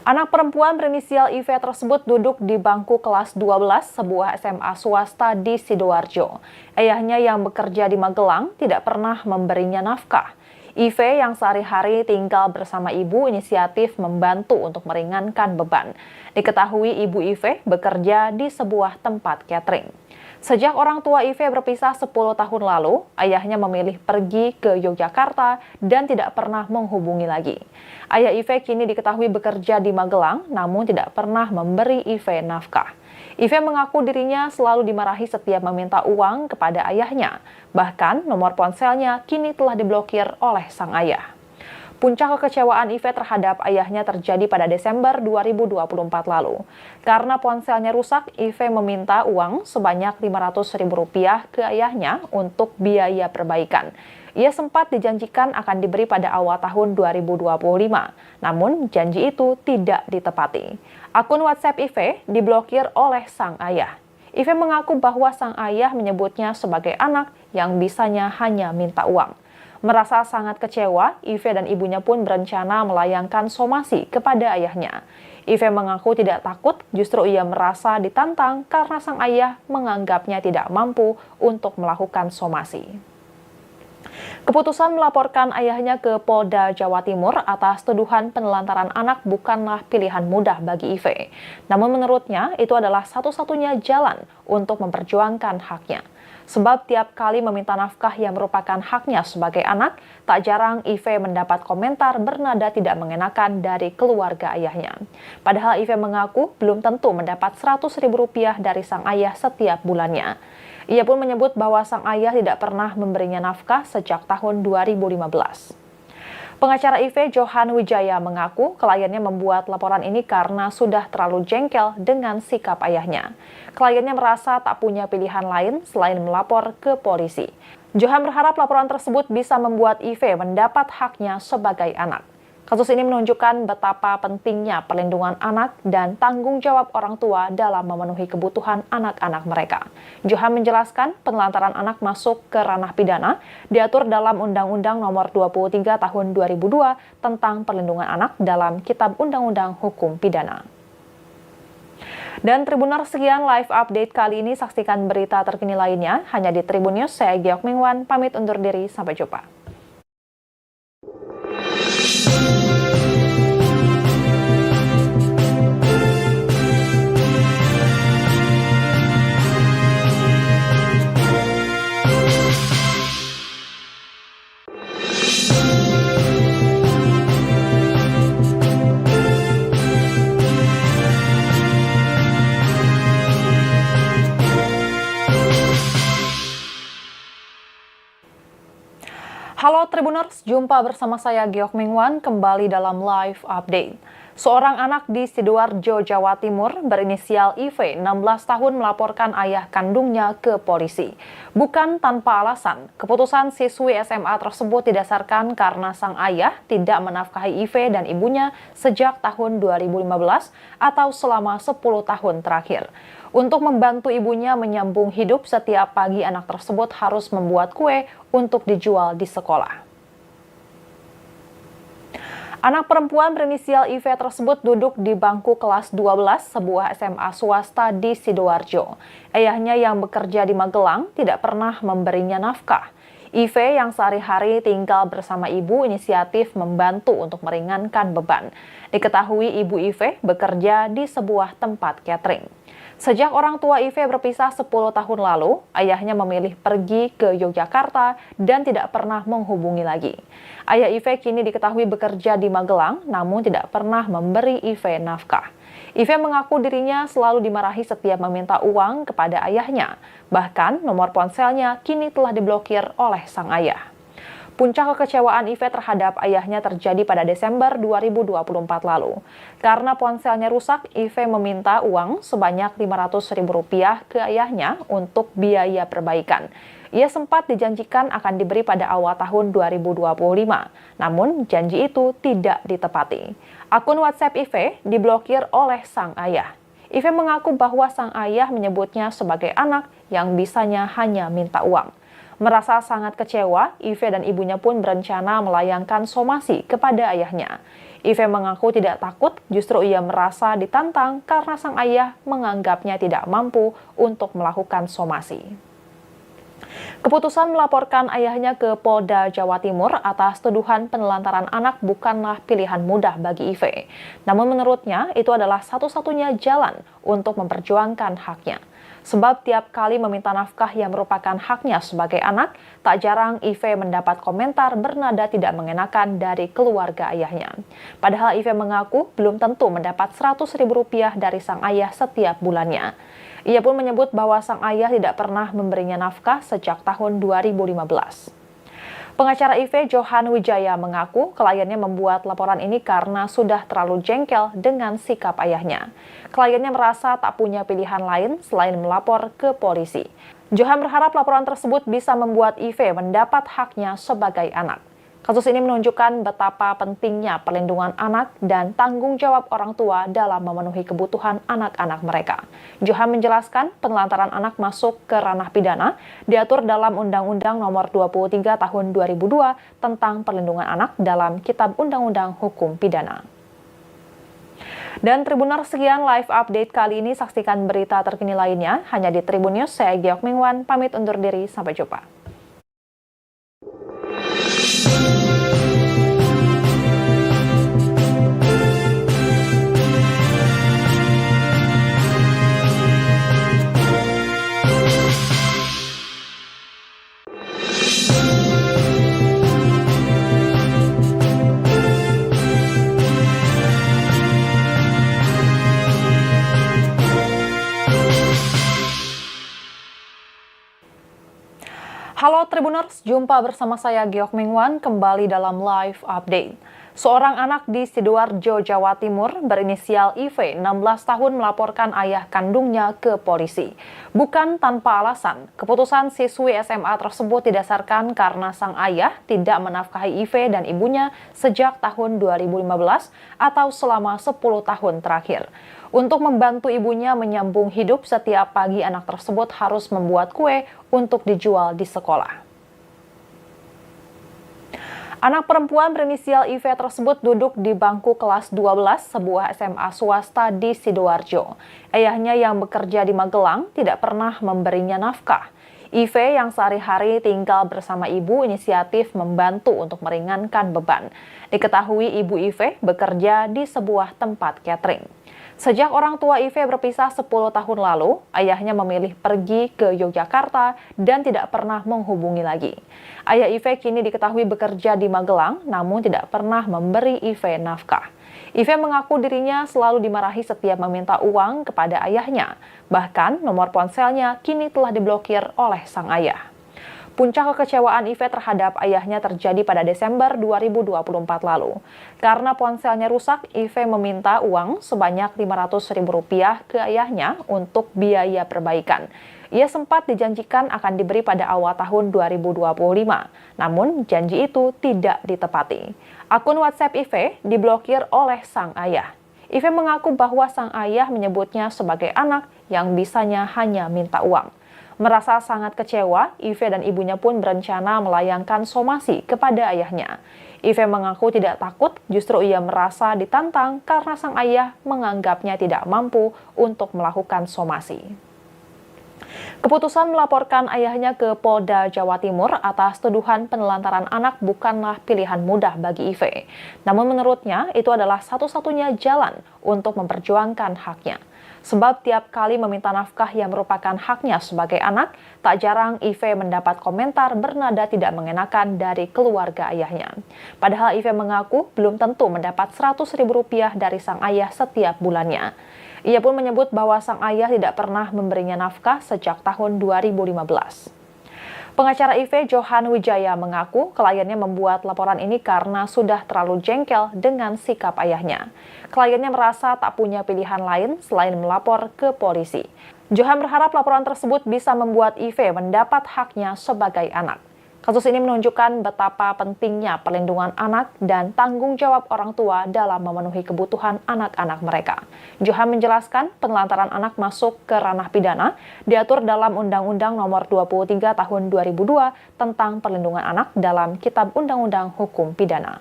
Anak perempuan berinisial IV tersebut duduk di bangku kelas 12 sebuah SMA swasta di Sidoarjo. Ayahnya yang bekerja di Magelang tidak pernah memberinya nafkah. IV yang sehari-hari tinggal bersama ibu inisiatif membantu untuk meringankan beban. Diketahui ibu IV bekerja di sebuah tempat catering. Sejak orang tua IV berpisah 10 tahun lalu, ayahnya memilih pergi ke Yogyakarta dan tidak pernah menghubungi lagi. Ayah IV kini diketahui bekerja di Magelang, namun tidak pernah memberi IV nafkah. IV mengaku dirinya selalu dimarahi setiap meminta uang kepada ayahnya. Bahkan nomor ponselnya kini telah diblokir oleh sang ayah. Puncak kekecewaan IV terhadap ayahnya terjadi pada Desember 2024 lalu. Karena ponselnya rusak, IV meminta uang sebanyak Rp500.000 ke ayahnya untuk biaya perbaikan. Ia sempat dijanjikan akan diberi pada awal tahun 2025, namun janji itu tidak ditepati. Akun WhatsApp IV diblokir oleh sang ayah. IV mengaku bahwa sang ayah menyebutnya sebagai anak yang bisanya hanya minta uang. Merasa sangat kecewa, IV dan ibunya pun berencana melayangkan somasi kepada ayahnya. IV mengaku tidak takut, justru ia merasa ditantang karena sang ayah menganggapnya tidak mampu untuk melakukan somasi. Keputusan melaporkan ayahnya ke Polda Jawa Timur atas tuduhan penelantaran anak bukanlah pilihan mudah bagi IV. Namun menurutnya itu adalah satu-satunya jalan untuk memperjuangkan haknya. Sebab tiap kali meminta nafkah yang merupakan haknya sebagai anak, tak jarang IV mendapat komentar bernada tidak mengenakan dari keluarga ayahnya. Padahal IV mengaku belum tentu mendapat Rp100.000 dari sang ayah setiap bulannya. Ia pun menyebut bahwa sang ayah tidak pernah memberinya nafkah sejak tahun 2015. Pengacara IV Johan Wijaya mengaku kliennya membuat laporan ini karena sudah terlalu jengkel dengan sikap ayahnya. Kliennya merasa tak punya pilihan lain selain melapor ke polisi. Johan berharap laporan tersebut bisa membuat IV mendapat haknya sebagai anak. Kasus ini menunjukkan betapa pentingnya perlindungan anak dan tanggung jawab orang tua dalam memenuhi kebutuhan anak-anak mereka. Johan menjelaskan penelantaran anak masuk ke ranah pidana diatur dalam Undang-Undang Nomor 23 Tahun 2002 tentang Perlindungan Anak dalam Kitab Undang-Undang Hukum Pidana. Dan Tribuners, sekian live update kali ini. Saksikan berita terkini lainnya hanya di Tribun News. Saya Giok Mingwan, pamit undur diri. Sampai jumpa. Halo Tribuners, jumpa bersama saya Geok Mingwan kembali dalam live update. Seorang anak di Sidoarjo, Jawa Timur berinisial IV, 16 tahun melaporkan ayah kandungnya ke polisi. Bukan tanpa alasan, keputusan siswi SMA tersebut didasarkan karena sang ayah tidak menafkahi IV dan ibunya sejak tahun 2015 atau selama 10 tahun terakhir. Untuk membantu ibunya menyambung hidup, setiap pagi anak tersebut harus membuat kue untuk dijual di sekolah. Anak perempuan berinisial IV tersebut duduk di bangku kelas 12 sebuah SMA swasta di Sidoarjo. Ayahnya yang bekerja di Magelang tidak pernah memberinya nafkah. IV yang sehari-hari tinggal bersama ibu inisiatif membantu untuk meringankan beban. Diketahui ibu IV bekerja di sebuah tempat catering. Sejak orang tua IV berpisah 10 tahun lalu, ayahnya memilih pergi ke Yogyakarta dan tidak pernah menghubungi lagi. Ayah IV kini diketahui bekerja di Magelang, namun tidak pernah memberi IV nafkah. IV mengaku dirinya selalu dimarahi setiap meminta uang kepada ayahnya. Bahkan nomor ponselnya kini telah diblokir oleh sang ayah. Puncak kekecewaan IV terhadap ayahnya terjadi pada Desember 2024 lalu. Karena ponselnya rusak, IV meminta uang sebanyak Rp500.000 ke ayahnya untuk biaya perbaikan. Ia sempat dijanjikan akan diberi pada awal tahun 2025, namun janji itu tidak ditepati. Akun WhatsApp IV diblokir oleh sang ayah. IV mengaku bahwa sang ayah menyebutnya sebagai anak yang bisanya hanya minta uang. Merasa sangat kecewa, IV dan ibunya pun berencana melayangkan somasi kepada ayahnya. IV mengaku tidak takut, justru ia merasa ditantang karena sang ayah menganggapnya tidak mampu untuk melakukan somasi. Keputusan melaporkan ayahnya ke Polda Jawa Timur atas tuduhan penelantaran anak bukanlah pilihan mudah bagi IV. Namun menurutnya itu adalah satu-satunya jalan untuk memperjuangkan haknya. Sebab tiap kali meminta nafkah yang merupakan haknya sebagai anak, tak jarang IV mendapat komentar bernada tidak mengenakan dari keluarga ayahnya. Padahal IV mengaku belum tentu mendapat Rp100.000 dari sang ayah setiap bulannya. Ia pun menyebut bahwa sang ayah tidak pernah memberinya nafkah sejak tahun 2015. Pengacara IV, Johan Wijaya, mengaku kliennya membuat laporan ini karena sudah terlalu jengkel dengan sikap ayahnya. Kliennya merasa tak punya pilihan lain selain melapor ke polisi. Johan berharap laporan tersebut bisa membuat IV mendapat haknya sebagai anak. Kasus ini menunjukkan betapa pentingnya perlindungan anak dan tanggung jawab orang tua dalam memenuhi kebutuhan anak-anak mereka. Johan menjelaskan penelantaran anak masuk ke ranah pidana, diatur dalam Undang-Undang Nomor 23 Tahun 2002 tentang perlindungan anak dalam Kitab Undang-Undang Hukum Pidana. Dan Tribuners, sekian live update kali ini. Saksikan berita terkini lainnya hanya di Tribun News. Saya Geok Mingwan, pamit undur diri. Sampai jumpa. Halo Tribuners, jumpa bersama saya Geok Mingwan kembali dalam live update. Seorang anak di Sidoarjo, Jawa Timur berinisial IV, 16 tahun melaporkan ayah kandungnya ke polisi. Bukan tanpa alasan, keputusan siswi SMA tersebut didasarkan karena sang ayah tidak menafkahi IV dan ibunya sejak tahun 2015 atau selama 10 tahun terakhir. Untuk membantu ibunya menyambung hidup, setiap pagi anak tersebut harus membuat kue untuk dijual di sekolah. Anak perempuan berinisial IV tersebut duduk di bangku kelas 12 sebuah SMA swasta di Sidoarjo. Ayahnya yang bekerja di Magelang tidak pernah memberinya nafkah. IV yang sehari-hari tinggal bersama ibu inisiatif membantu untuk meringankan beban. Diketahui ibu IV bekerja di sebuah tempat catering. Sejak orang tua IV berpisah 10 tahun lalu, ayahnya memilih pergi ke Yogyakarta dan tidak pernah menghubungi lagi. Ayah IV kini diketahui bekerja di Magelang, namun tidak pernah memberi IV nafkah. IV mengaku dirinya selalu dimarahi setiap meminta uang kepada ayahnya. Bahkan nomor ponselnya kini telah diblokir oleh sang ayah. Puncak kekecewaan Ive terhadap ayahnya terjadi pada Desember 2024 lalu. Karena ponselnya rusak, Ive meminta uang sebanyak Rp500.000 ke ayahnya untuk biaya perbaikan. Ia sempat dijanjikan akan diberi pada awal tahun 2025, namun janji itu tidak ditepati. Akun WhatsApp Ive diblokir oleh sang ayah. Ive mengaku bahwa sang ayah menyebutnya sebagai anak yang bisanya hanya minta uang. Merasa sangat kecewa, Ive dan ibunya pun berencana melayangkan somasi kepada ayahnya. Ive mengaku tidak takut, justru ia merasa ditantang karena sang ayah menganggapnya tidak mampu untuk melakukan somasi. Keputusan melaporkan ayahnya ke Polda Jawa Timur atas tuduhan penelantaran anak bukanlah pilihan mudah bagi Ive. Namun menurutnya itu adalah satu-satunya jalan untuk memperjuangkan haknya. Sebab tiap kali meminta nafkah yang merupakan haknya sebagai anak, tak jarang Ive mendapat komentar bernada tidak mengenakan dari keluarga ayahnya. Padahal Ive mengaku belum tentu mendapat Rp100.000 dari sang ayah setiap bulannya. Ia pun menyebut bahwa sang ayah tidak pernah memberinya nafkah sejak tahun 2015. Pengacara Ive, Johan Wijaya, mengaku kliennya membuat laporan ini karena sudah terlalu jengkel dengan sikap ayahnya. Kliennya merasa tak punya pilihan lain selain melapor ke polisi. Johan berharap laporan tersebut bisa membuat Ive mendapat haknya sebagai anak. Kasus ini menunjukkan betapa pentingnya perlindungan anak dan tanggung jawab orang tua dalam memenuhi kebutuhan anak-anak mereka. Johan menjelaskan penelantaran anak masuk ke ranah pidana, diatur dalam Undang-Undang Nomor 23 Tahun 2002 tentang Perlindungan Anak dalam Kitab Undang-Undang Hukum Pidana.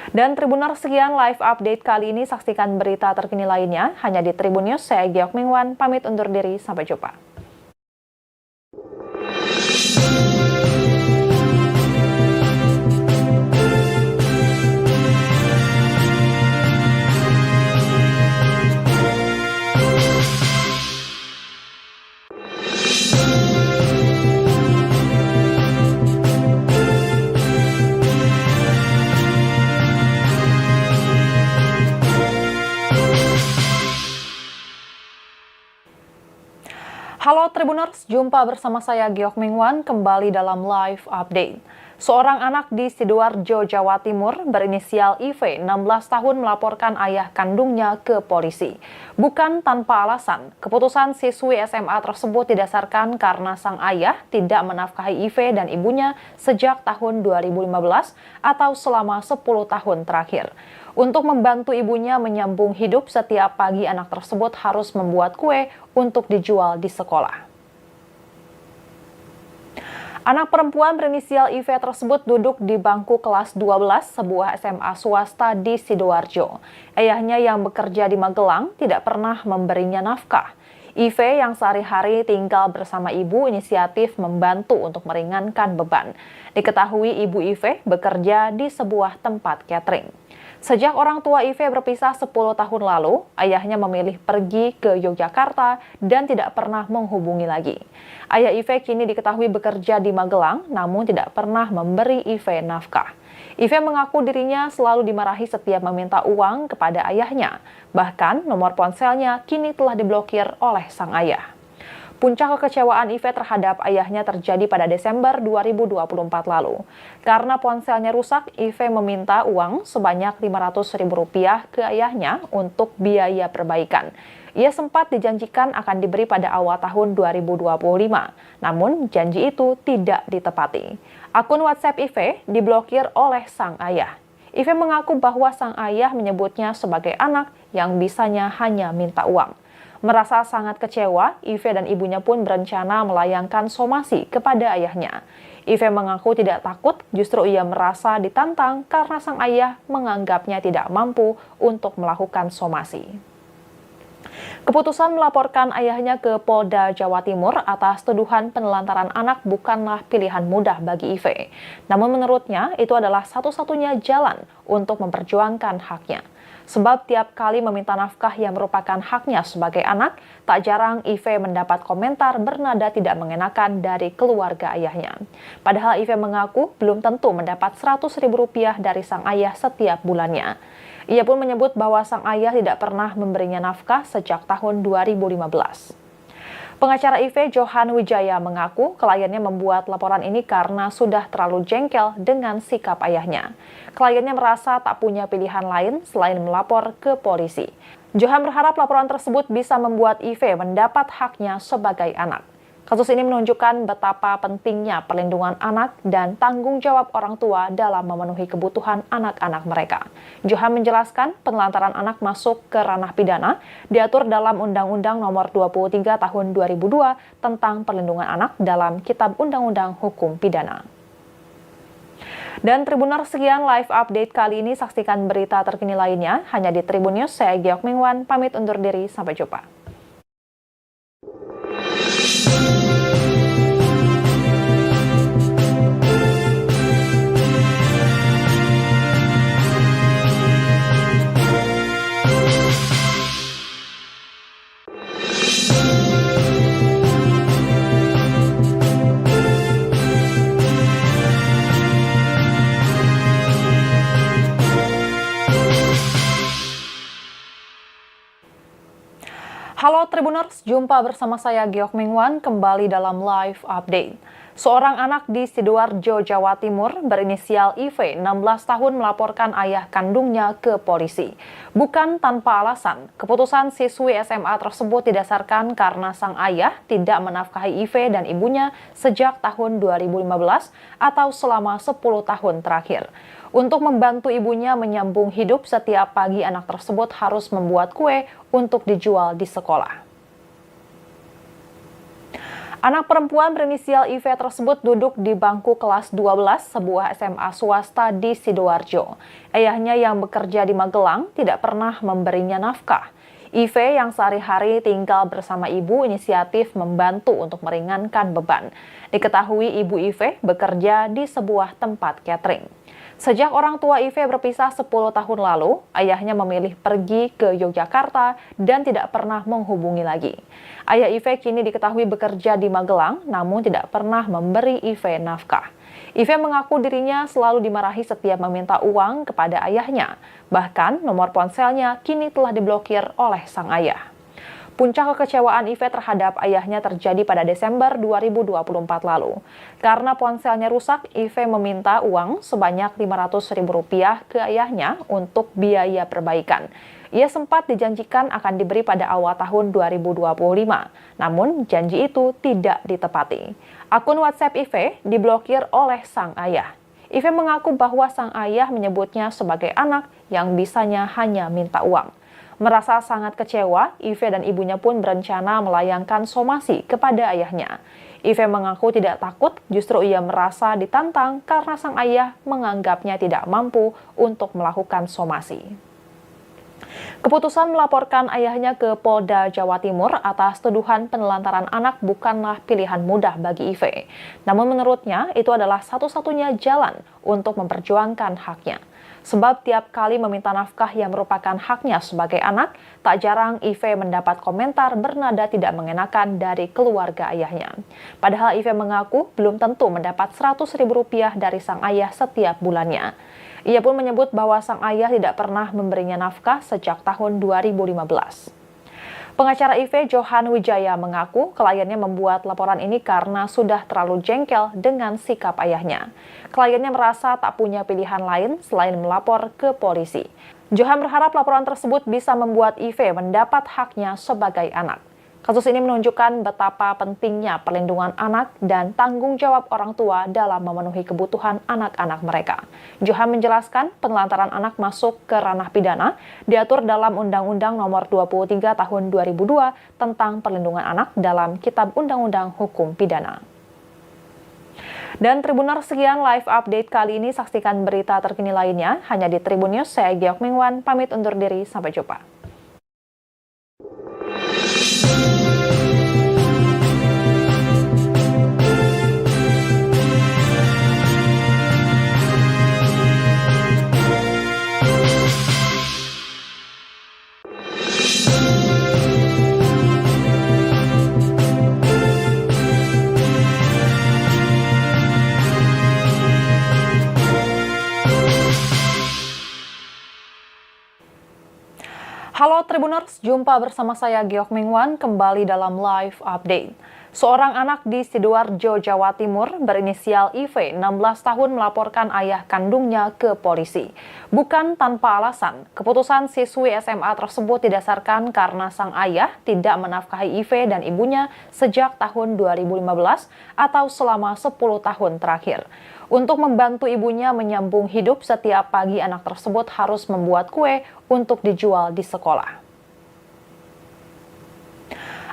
Dan Tribuners, sekian live update kali ini. Saksikan berita terkini lainnya hanya di Tribun News. Saya Giok Mingwan, pamit undur diri. Sampai jumpa. Halo Tribuners, jumpa bersama saya Giok Mingwan kembali dalam live update. Seorang anak di Sidoarjo, Jawa Timur berinisial IV, 16 tahun melaporkan ayah kandungnya ke polisi. Bukan tanpa alasan, keputusan siswi SMA tersebut didasarkan karena sang ayah tidak menafkahi IV dan ibunya sejak tahun 2015 atau selama 10 tahun terakhir. Untuk membantu ibunya menyambung hidup, setiap pagi anak tersebut harus membuat kue untuk dijual di sekolah. Anak perempuan berinisial IV tersebut duduk di bangku kelas 12 sebuah SMA swasta di Sidoarjo. Ayahnya yang bekerja di Magelang tidak pernah memberinya nafkah. IV yang sehari-hari tinggal bersama ibu inisiatif membantu untuk meringankan beban. Diketahui ibu IV bekerja di sebuah tempat catering. Sejak orang tua IV berpisah 10 tahun lalu, ayahnya memilih pergi ke Yogyakarta dan tidak pernah menghubungi lagi. Ayah IV kini diketahui bekerja di Magelang, namun tidak pernah memberi IV nafkah. IV mengaku dirinya selalu dimarahi setiap meminta uang kepada ayahnya. Bahkan nomor ponselnya kini telah diblokir oleh sang ayah. Puncak kekecewaan IV terhadap ayahnya terjadi pada Desember 2024 lalu. Karena ponselnya rusak, IV meminta uang sebanyak Rp500.000 ke ayahnya untuk biaya perbaikan. Ia sempat dijanjikan akan diberi pada awal tahun 2025, namun janji itu tidak ditepati. Akun WhatsApp IV diblokir oleh sang ayah. IV mengaku bahwa sang ayah menyebutnya sebagai anak yang bisanya hanya minta uang. Merasa sangat kecewa, IV dan ibunya pun berencana melayangkan somasi kepada ayahnya. IV mengaku tidak takut, justru ia merasa ditantang karena sang ayah menganggapnya tidak mampu untuk melakukan somasi. Keputusan melaporkan ayahnya ke Polda Jawa Timur atas tuduhan penelantaran anak bukanlah pilihan mudah bagi IV. Namun menurutnya itu adalah satu-satunya jalan untuk memperjuangkan haknya. Sebab tiap kali meminta nafkah yang merupakan haknya sebagai anak, tak jarang IV mendapat komentar bernada tidak mengenakan dari keluarga ayahnya. Padahal IV mengaku belum tentu mendapat Rp100.000 dari sang ayah setiap bulannya. Ia pun menyebut bahwa sang ayah tidak pernah memberinya nafkah sejak tahun 2015. Pengacara IV Johan Wijaya mengaku kliennya membuat laporan ini karena sudah terlalu jengkel dengan sikap ayahnya. Kliennya merasa tak punya pilihan lain selain melapor ke polisi. Johan berharap laporan tersebut bisa membuat IV mendapat haknya sebagai anak. Kasus ini menunjukkan betapa pentingnya perlindungan anak dan tanggung jawab orang tua dalam memenuhi kebutuhan anak-anak mereka. Johan menjelaskan penelantaran anak masuk ke ranah pidana diatur dalam Undang-Undang Nomor 23 Tahun 2002 tentang perlindungan anak dalam Kitab Undang-Undang Hukum Pidana. Dan Tribuners, sekian live update kali ini. Saksikan berita terkini lainnya hanya di Tribun News. Saya Giok Mingwan, pamit undur diri. Sampai jumpa. Halo Tribuners, jumpa bersama saya Giok Mingwan kembali dalam live update. Seorang anak di Sidoarjo, Jawa Timur berinisial IV, 16 tahun melaporkan ayah kandungnya ke polisi. Bukan tanpa alasan, keputusan siswi SMA tersebut didasarkan karena sang ayah tidak menafkahi IV dan ibunya sejak tahun 2015 atau selama 10 tahun terakhir. Untuk membantu ibunya menyambung hidup, setiap pagi anak tersebut harus membuat kue untuk dijual di sekolah. Anak perempuan berinisial IV tersebut duduk di bangku kelas 12 sebuah SMA swasta di Sidoarjo. Ayahnya yang bekerja di Magelang tidak pernah memberinya nafkah. IV yang sehari-hari tinggal bersama ibu inisiatif membantu untuk meringankan beban. Diketahui ibu IV bekerja di sebuah tempat catering. Sejak orang tua IV berpisah 10 tahun lalu, ayahnya memilih pergi ke Yogyakarta dan tidak pernah menghubungi lagi. Ayah IV kini diketahui bekerja di Magelang, namun tidak pernah memberi IV nafkah. IV mengaku dirinya selalu dimarahi setiap meminta uang kepada ayahnya. Bahkan nomor ponselnya kini telah diblokir oleh sang ayah. Puncak kekecewaan IV terhadap ayahnya terjadi pada Desember 2024 lalu. Karena ponselnya rusak, IV meminta uang sebanyak Rp500.000 ke ayahnya untuk biaya perbaikan. Ia sempat dijanjikan akan diberi pada awal tahun 2025, namun janji itu tidak ditepati. Akun WhatsApp IV diblokir oleh sang ayah. IV mengaku bahwa sang ayah menyebutnya sebagai anak yang bisanya hanya minta uang. Merasa sangat kecewa, IV dan ibunya pun berencana melayangkan somasi kepada ayahnya. IV mengaku tidak takut, justru ia merasa ditantang karena sang ayah menganggapnya tidak mampu untuk melakukan somasi. Keputusan melaporkan ayahnya ke Polda Jawa Timur atas tuduhan penelantaran anak bukanlah pilihan mudah bagi IV. Namun menurutnya itu adalah satu-satunya jalan untuk memperjuangkan haknya. Sebab tiap kali meminta nafkah yang merupakan haknya sebagai anak, tak jarang IV mendapat komentar bernada tidak mengenakan dari keluarga ayahnya. Padahal IV mengaku belum tentu mendapat Rp100.000 dari sang ayah setiap bulannya. Ia pun menyebut bahwa sang ayah tidak pernah memberinya nafkah sejak tahun 2015. Pengacara IV Johan Wijaya mengaku kliennya membuat laporan ini karena sudah terlalu jengkel dengan sikap ayahnya. Kliennya merasa tak punya pilihan lain selain melapor ke polisi. Johan berharap laporan tersebut bisa membuat IV mendapat haknya sebagai anak. Kasus ini menunjukkan betapa pentingnya perlindungan anak dan tanggung jawab orang tua dalam memenuhi kebutuhan anak-anak mereka. Johan menjelaskan penelantaran anak masuk ke ranah pidana diatur dalam Undang-Undang Nomor 23 Tahun 2002 tentang perlindungan anak dalam Kitab Undang-Undang Hukum Pidana. Dan Tribuners, sekian live update kali ini. Saksikan berita terkini lainnya hanya di Tribun News. Saya Giok Mingwan, pamit undur diri. Sampai jumpa. Halo Tribuners, jumpa bersama saya Giok Mingwan kembali dalam live update. Seorang anak di Sidoarjo, Jawa Timur berinisial IV, 16 tahun melaporkan ayah kandungnya ke polisi. Bukan tanpa alasan, keputusan siswi SMA tersebut didasarkan karena sang ayah tidak menafkahi IV dan ibunya sejak tahun 2015 atau selama 10 tahun terakhir. Untuk membantu ibunya menyambung hidup, setiap pagi anak tersebut harus membuat kue untuk dijual di sekolah.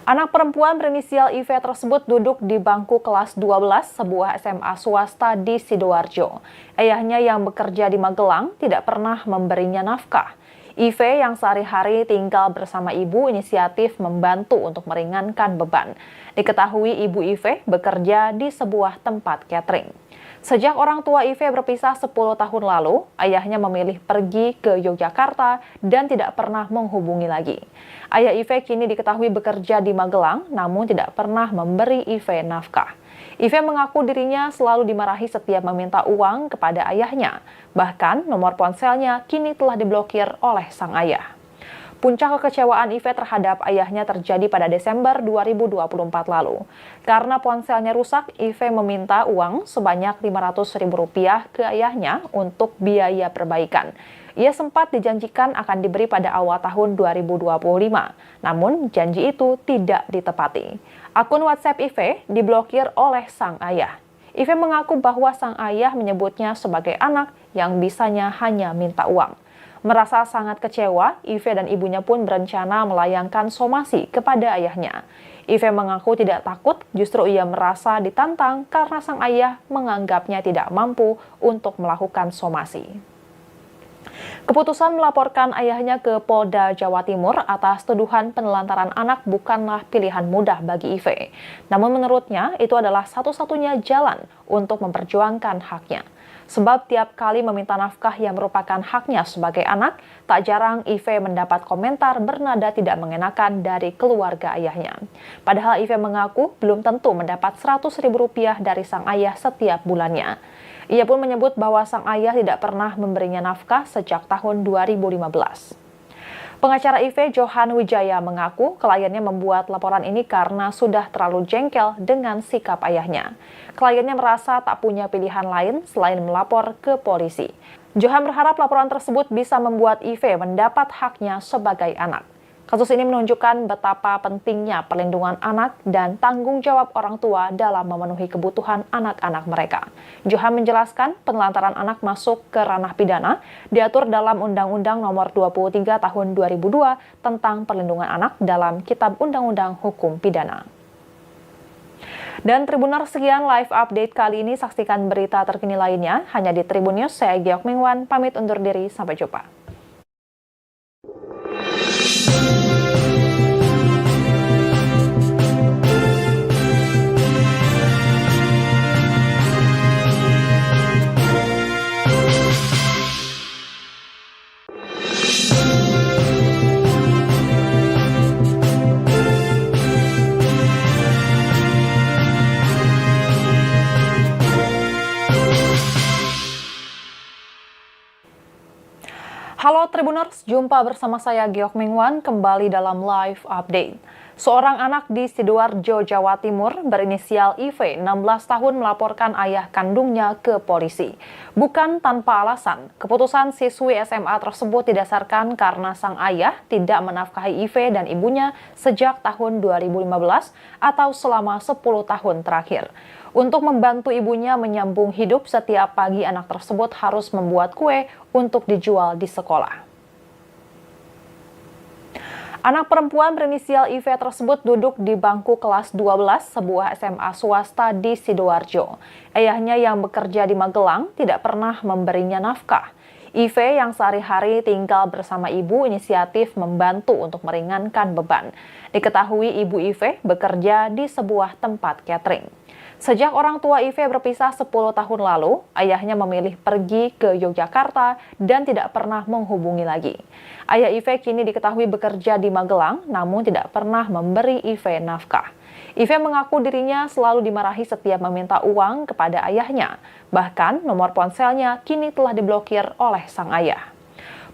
Anak perempuan berinisial IV tersebut duduk di bangku kelas 12 sebuah SMA swasta di Sidoarjo. Ayahnya yang bekerja di Magelang tidak pernah memberinya nafkah. IV yang sehari-hari tinggal bersama ibu inisiatif membantu untuk meringankan beban. Diketahui ibu IV bekerja di sebuah tempat catering. Sejak orang tua IV berpisah 10 tahun lalu, ayahnya memilih pergi ke Yogyakarta dan tidak pernah menghubungi lagi. Ayah IV kini diketahui bekerja di Magelang, namun tidak pernah memberi IV nafkah. IV mengaku dirinya selalu dimarahi setiap meminta uang kepada ayahnya. Bahkan nomor ponselnya kini telah diblokir oleh sang ayah. Puncak kekecewaan IV terhadap ayahnya terjadi pada Desember 2024 lalu. Karena ponselnya rusak, IV meminta uang sebanyak Rp500.000 ke ayahnya untuk biaya perbaikan. Ia sempat dijanjikan akan diberi pada awal tahun 2025, namun janji itu tidak ditepati. Akun WhatsApp IV diblokir oleh sang ayah. IV mengaku bahwa sang ayah menyebutnya sebagai anak yang bisanya hanya minta uang. Merasa sangat kecewa, IV dan ibunya pun berencana melayangkan somasi kepada ayahnya. IV mengaku tidak takut, justru ia merasa ditantang karena sang ayah menganggapnya tidak mampu untuk melakukan somasi. Keputusan melaporkan ayahnya ke Polda Jawa Timur atas tuduhan penelantaran anak bukanlah pilihan mudah bagi IV. Namun menurutnya itu adalah satu-satunya jalan untuk memperjuangkan haknya. Sebab tiap kali meminta nafkah yang merupakan haknya sebagai anak, tak jarang IV mendapat komentar bernada tidak mengenakan dari keluarga ayahnya. Padahal IV mengaku belum tentu mendapat Rp100.000 dari sang ayah setiap bulannya. Ia pun menyebut bahwa sang ayah tidak pernah memberinya nafkah sejak tahun 2015. Pengacara IV, Johan Wijaya, mengaku kliennya membuat laporan ini karena sudah terlalu jengkel dengan sikap ayahnya. Kliennya merasa tak punya pilihan lain selain melapor ke polisi. Johan berharap laporan tersebut bisa membuat IV mendapat haknya sebagai anak. Kasus ini menunjukkan betapa pentingnya perlindungan anak dan tanggung jawab orang tua dalam memenuhi kebutuhan anak-anak mereka. Johan menjelaskan penelantaran anak masuk ke ranah pidana, diatur dalam Undang-Undang Nomor 23 Tahun 2002 tentang perlindungan anak dalam Kitab Undang-Undang Hukum Pidana. Dan Tribuners, sekian live update kali ini. Saksikan berita terkini lainnya hanya di Tribun News. Saya Giok Mingwan, pamit undur diri. Sampai jumpa. Halo Tribuners, jumpa bersama saya Giok Mingwan kembali dalam live update. Seorang anak di Sidoarjo, Jawa Timur berinisial IV, 16 tahun melaporkan ayah kandungnya ke polisi. Bukan tanpa alasan, keputusan siswi SMA tersebut didasarkan karena sang ayah tidak menafkahi IV dan ibunya sejak tahun 2015 atau selama 10 tahun terakhir. Untuk membantu ibunya menyambung hidup, setiap pagi anak tersebut harus membuat kue untuk dijual di sekolah. Anak perempuan berinisial IV tersebut duduk di bangku kelas 12 sebuah SMA swasta di Sidoarjo. Ayahnya yang bekerja di Magelang tidak pernah memberinya nafkah. IV yang sehari-hari tinggal bersama ibu inisiatif membantu untuk meringankan beban. Diketahui ibu IV bekerja di sebuah tempat catering. Sejak orang tua IV berpisah 10 tahun lalu, ayahnya memilih pergi ke Yogyakarta dan tidak pernah menghubungi lagi. Ayah IV kini diketahui bekerja di Magelang, namun tidak pernah memberi IV nafkah. IV mengaku dirinya selalu dimarahi setiap meminta uang kepada ayahnya. Bahkan nomor ponselnya kini telah diblokir oleh sang ayah.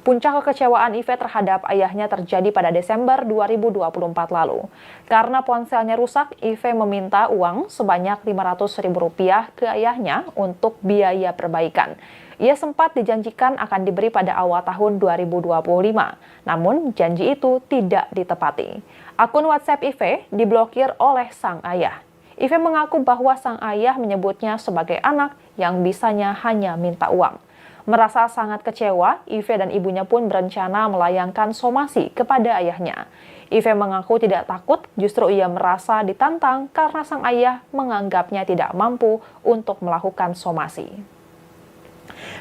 Puncak kekecewaan Ive terhadap ayahnya terjadi pada Desember 2024 lalu. Karena ponselnya rusak, Ive meminta uang sebanyak Rp500.000 ke ayahnya untuk biaya perbaikan. Ia sempat dijanjikan akan diberi pada awal tahun 2025, namun janji itu tidak ditepati. Akun WhatsApp Ive diblokir oleh sang ayah. Ive mengaku bahwa sang ayah menyebutnya sebagai anak yang bisanya hanya minta uang. Merasa sangat kecewa, Ive dan ibunya pun berencana melayangkan somasi kepada ayahnya. Ive mengaku tidak takut, justru ia merasa ditantang karena sang ayah menganggapnya tidak mampu untuk melakukan somasi.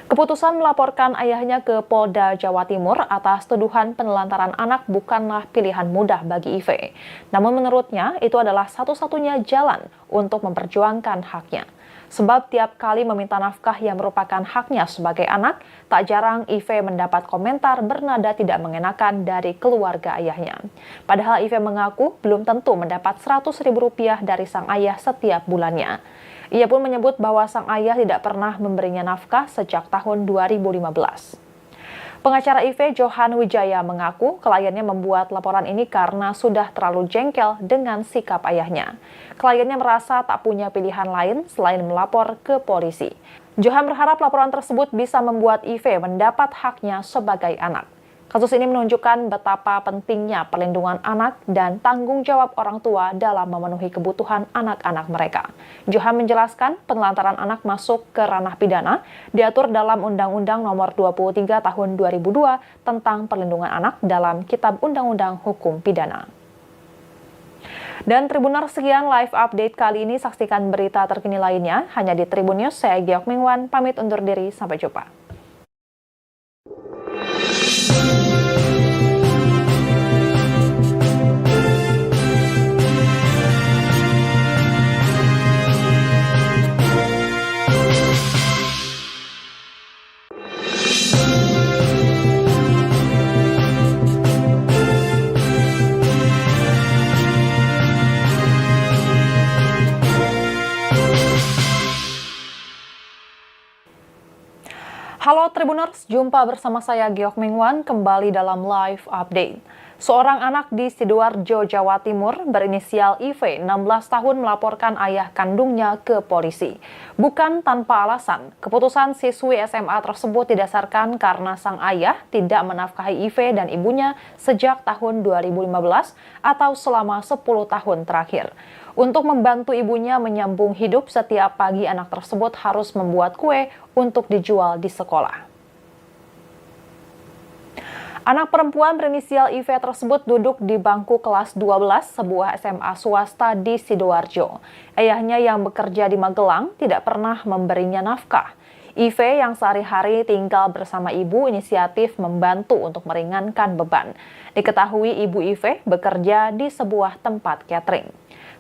Keputusan melaporkan ayahnya ke Polda Jawa Timur atas tuduhan penelantaran anak bukanlah pilihan mudah bagi Ive. Namun menurutnya itu adalah satu-satunya jalan untuk memperjuangkan haknya. Sebab tiap kali meminta nafkah yang merupakan haknya sebagai anak, tak jarang Ive mendapat komentar bernada tidak mengenakan dari keluarga ayahnya. Padahal Ive mengaku belum tentu mendapat Rp100.000 dari sang ayah setiap bulannya. Ia pun menyebut bahwa sang ayah tidak pernah memberinya nafkah sejak tahun 2015. Pengacara Ive, Johan Wijaya, mengaku kliennya membuat laporan ini karena sudah terlalu jengkel dengan sikap ayahnya. Kliennya merasa tak punya pilihan lain selain melapor ke polisi. Johan berharap laporan tersebut bisa membuat Ive mendapat haknya sebagai anak. Kasus ini menunjukkan betapa pentingnya perlindungan anak dan tanggung jawab orang tua dalam memenuhi kebutuhan anak-anak mereka. Johan menjelaskan penelantaran anak masuk ke ranah pidana, diatur dalam Undang-Undang Nomor 23 Tahun 2002 tentang Perlindungan Anak dalam Kitab Undang-Undang Hukum Pidana. Dan Tribuners, sekian live update kali ini. Saksikan berita terkini lainnya hanya di Tribun News. Saya Giok Mingwan, pamit undur diri. Sampai jumpa. Halo Tribuners, jumpa bersama saya Giok Mingwan kembali dalam live update. Seorang anak di Sidoarjo, Jawa Timur berinisial IV, 16 tahun melaporkan ayah kandungnya ke polisi. Bukan tanpa alasan, keputusan siswi SMA tersebut didasarkan karena sang ayah tidak menafkahi IV dan ibunya sejak tahun 2015 atau selama 10 tahun terakhir. Untuk membantu ibunya menyambung hidup, setiap pagi anak tersebut harus membuat kue untuk dijual di sekolah. Anak perempuan berinisial IV tersebut duduk di bangku kelas 12 sebuah SMA swasta di Sidoarjo. Ayahnya yang bekerja di Magelang tidak pernah memberinya nafkah. IV yang sehari-hari tinggal bersama ibu inisiatif membantu untuk meringankan beban. Diketahui ibu IV bekerja di sebuah tempat catering.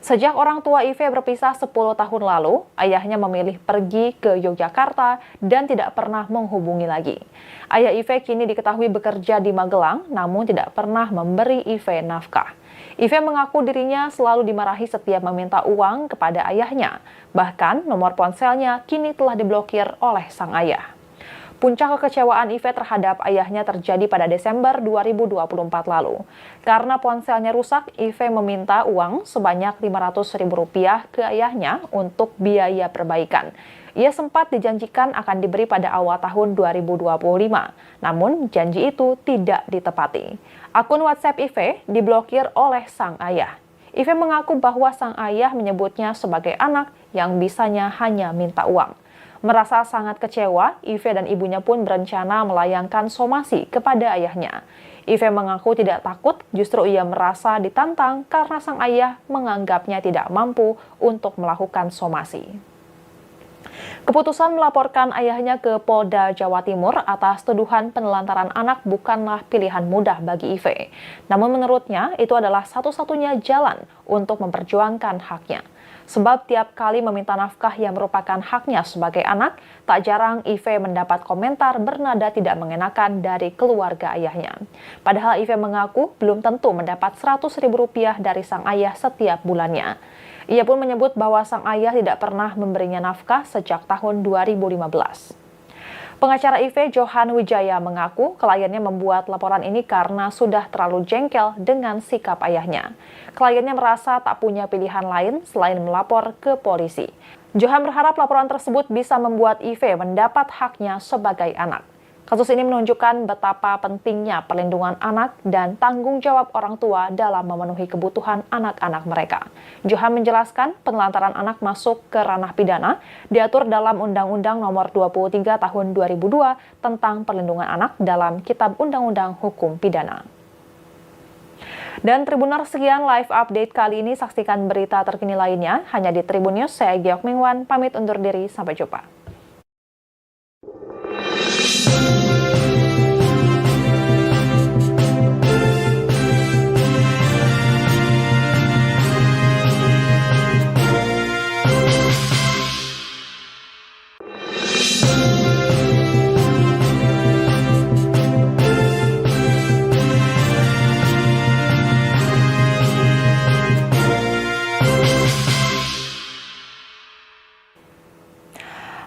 Sejak orang tua IV berpisah 10 tahun lalu, ayahnya memilih pergi ke Yogyakarta dan tidak pernah menghubungi lagi. Ayah IV kini diketahui bekerja di Magelang, namun tidak pernah memberi IV nafkah. IV mengaku dirinya selalu dimarahi setiap meminta uang kepada ayahnya. Bahkan nomor ponselnya kini telah diblokir oleh sang ayah. Puncak kekecewaan IV terhadap ayahnya terjadi pada Desember 2024 lalu. Karena ponselnya rusak, IV meminta uang sebanyak Rp500.000 ke ayahnya untuk biaya perbaikan. Ia sempat dijanjikan akan diberi pada awal tahun 2025, namun janji itu tidak ditepati. Akun WhatsApp IV diblokir oleh sang ayah. IV mengaku bahwa sang ayah menyebutnya sebagai anak yang bisanya hanya minta uang. Merasa sangat kecewa, IV dan ibunya pun berencana melayangkan somasi kepada ayahnya. IV mengaku tidak takut, justru ia merasa ditantang karena sang ayah menganggapnya tidak mampu untuk melakukan somasi. Keputusan melaporkan ayahnya ke Polda Jawa Timur atas tuduhan penelantaran anak bukanlah pilihan mudah bagi IV. Namun menurutnya itu adalah satu-satunya jalan untuk memperjuangkan haknya. Sebab tiap kali meminta nafkah yang merupakan haknya sebagai anak, tak jarang IV mendapat komentar bernada tidak mengenakan dari keluarga ayahnya. Padahal IV mengaku belum tentu mendapat Rp100.000 dari sang ayah setiap bulannya. Ia pun menyebut bahwa sang ayah tidak pernah memberinya nafkah sejak tahun 2015. Pengacara IV Johan Wijaya mengaku kliennya membuat laporan ini karena sudah terlalu jengkel dengan sikap ayahnya. Kliennya merasa tak punya pilihan lain selain melapor ke polisi. Johan berharap laporan tersebut bisa membuat IV mendapat haknya sebagai anak. Kasus ini menunjukkan betapa pentingnya perlindungan anak dan tanggung jawab orang tua dalam memenuhi kebutuhan anak-anak mereka. Johan menjelaskan penelantaran anak masuk ke ranah pidana diatur dalam Undang-Undang Nomor 23 Tahun 2002 tentang perlindungan anak dalam Kitab Undang-Undang Hukum Pidana. Dan Tribuners, sekian live update kali ini. Saksikan berita terkini lainnya hanya di Tribun News. Saya Giok Mingwan, pamit undur diri. Sampai jumpa.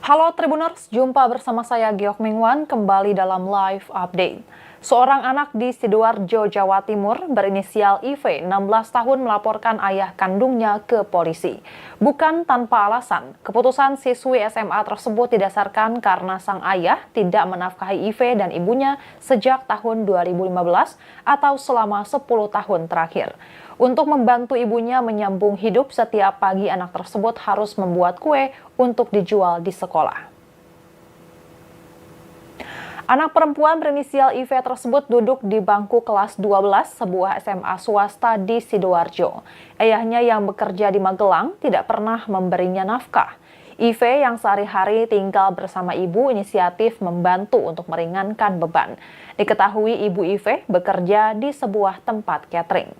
Halo Tribuners, jumpa bersama saya Giok Mingwan kembali dalam live update. Seorang anak di Sidoarjo, Jawa Timur berinisial IV, 16 tahun melaporkan ayah kandungnya ke polisi. Bukan tanpa alasan, keputusan siswi SMA tersebut didasarkan karena sang ayah tidak menafkahi IV dan ibunya sejak tahun 2015 atau selama 10 tahun terakhir. Untuk membantu ibunya menyambung hidup, setiap pagi anak tersebut harus membuat kue untuk dijual di sekolah. Anak perempuan berinisial IV tersebut duduk di bangku kelas 12 sebuah SMA swasta di Sidoarjo. Ayahnya yang bekerja di Magelang tidak pernah memberinya nafkah. IV yang sehari-hari tinggal bersama ibu inisiatif membantu untuk meringankan beban. Diketahui ibu IV bekerja di sebuah tempat catering.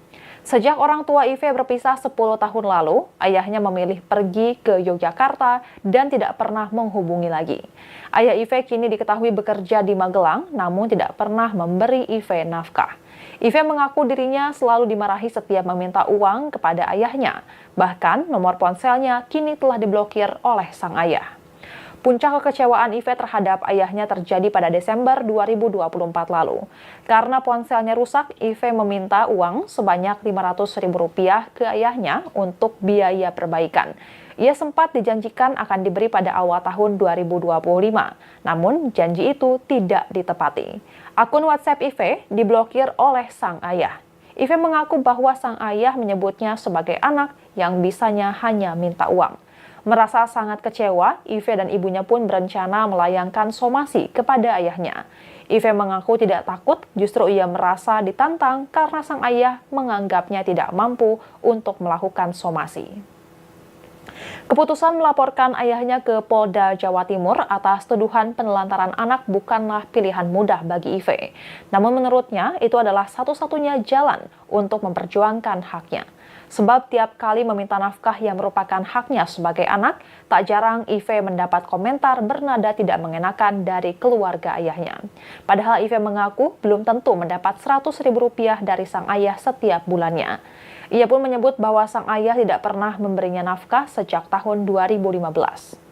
Sejak orang tua IV berpisah 10 tahun lalu, ayahnya memilih pergi ke Yogyakarta dan tidak pernah menghubungi lagi. Ayah IV kini diketahui bekerja di Magelang, namun tidak pernah memberi IV nafkah. IV mengaku dirinya selalu dimarahi setiap meminta uang kepada ayahnya. Bahkan nomor ponselnya kini telah diblokir oleh sang ayah. Puncak kekecewaan IV terhadap ayahnya terjadi pada Desember 2024 lalu. Karena ponselnya rusak, IV meminta uang sebanyak Rp500.000 ke ayahnya untuk biaya perbaikan. Ia sempat dijanjikan akan diberi pada awal tahun 2025, namun janji itu tidak ditepati. Akun WhatsApp IV diblokir oleh sang ayah. IV mengaku bahwa sang ayah menyebutnya sebagai anak yang bisanya hanya minta uang. Merasa sangat kecewa, IV dan ibunya pun berencana melayangkan somasi kepada ayahnya. IV mengaku tidak takut, justru ia merasa ditantang karena sang ayah menganggapnya tidak mampu untuk melakukan somasi. Keputusan melaporkan ayahnya ke Polda Jawa Timur atas tuduhan penelantaran anak bukanlah pilihan mudah bagi IV. Namun menurutnya itu adalah satu-satunya jalan untuk memperjuangkan haknya. Sebab tiap kali meminta nafkah yang merupakan haknya sebagai anak, tak jarang IV mendapat komentar bernada tidak mengenakan dari keluarga ayahnya. Padahal IV mengaku belum tentu mendapat Rp100.000 dari sang ayah setiap bulannya. Ia pun menyebut bahwa sang ayah tidak pernah memberinya nafkah sejak tahun 2015.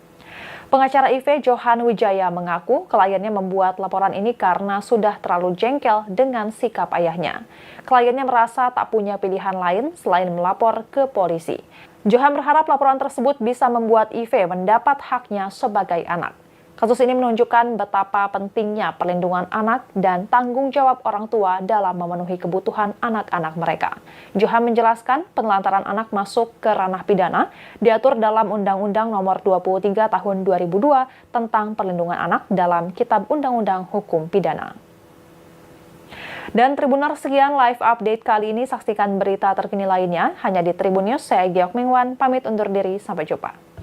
Pengacara IV Johan Wijaya mengaku kliennya membuat laporan ini karena sudah terlalu jengkel dengan sikap ayahnya. Kliennya merasa tak punya pilihan lain selain melapor ke polisi. Johan berharap laporan tersebut bisa membuat IV mendapat haknya sebagai anak. Kasus ini menunjukkan betapa pentingnya perlindungan anak dan tanggung jawab orang tua dalam memenuhi kebutuhan anak-anak mereka. Johan menjelaskan penelantaran anak masuk ke ranah pidana diatur dalam Undang-Undang Nomor 23 Tahun 2002 tentang perlindungan anak dalam Kitab Undang-Undang Hukum Pidana. Dan Tribuners, sekian live update kali ini. Saksikan berita terkini lainnya hanya di Tribun News. Saya Giok Mingwan, pamit undur diri. Sampai jumpa.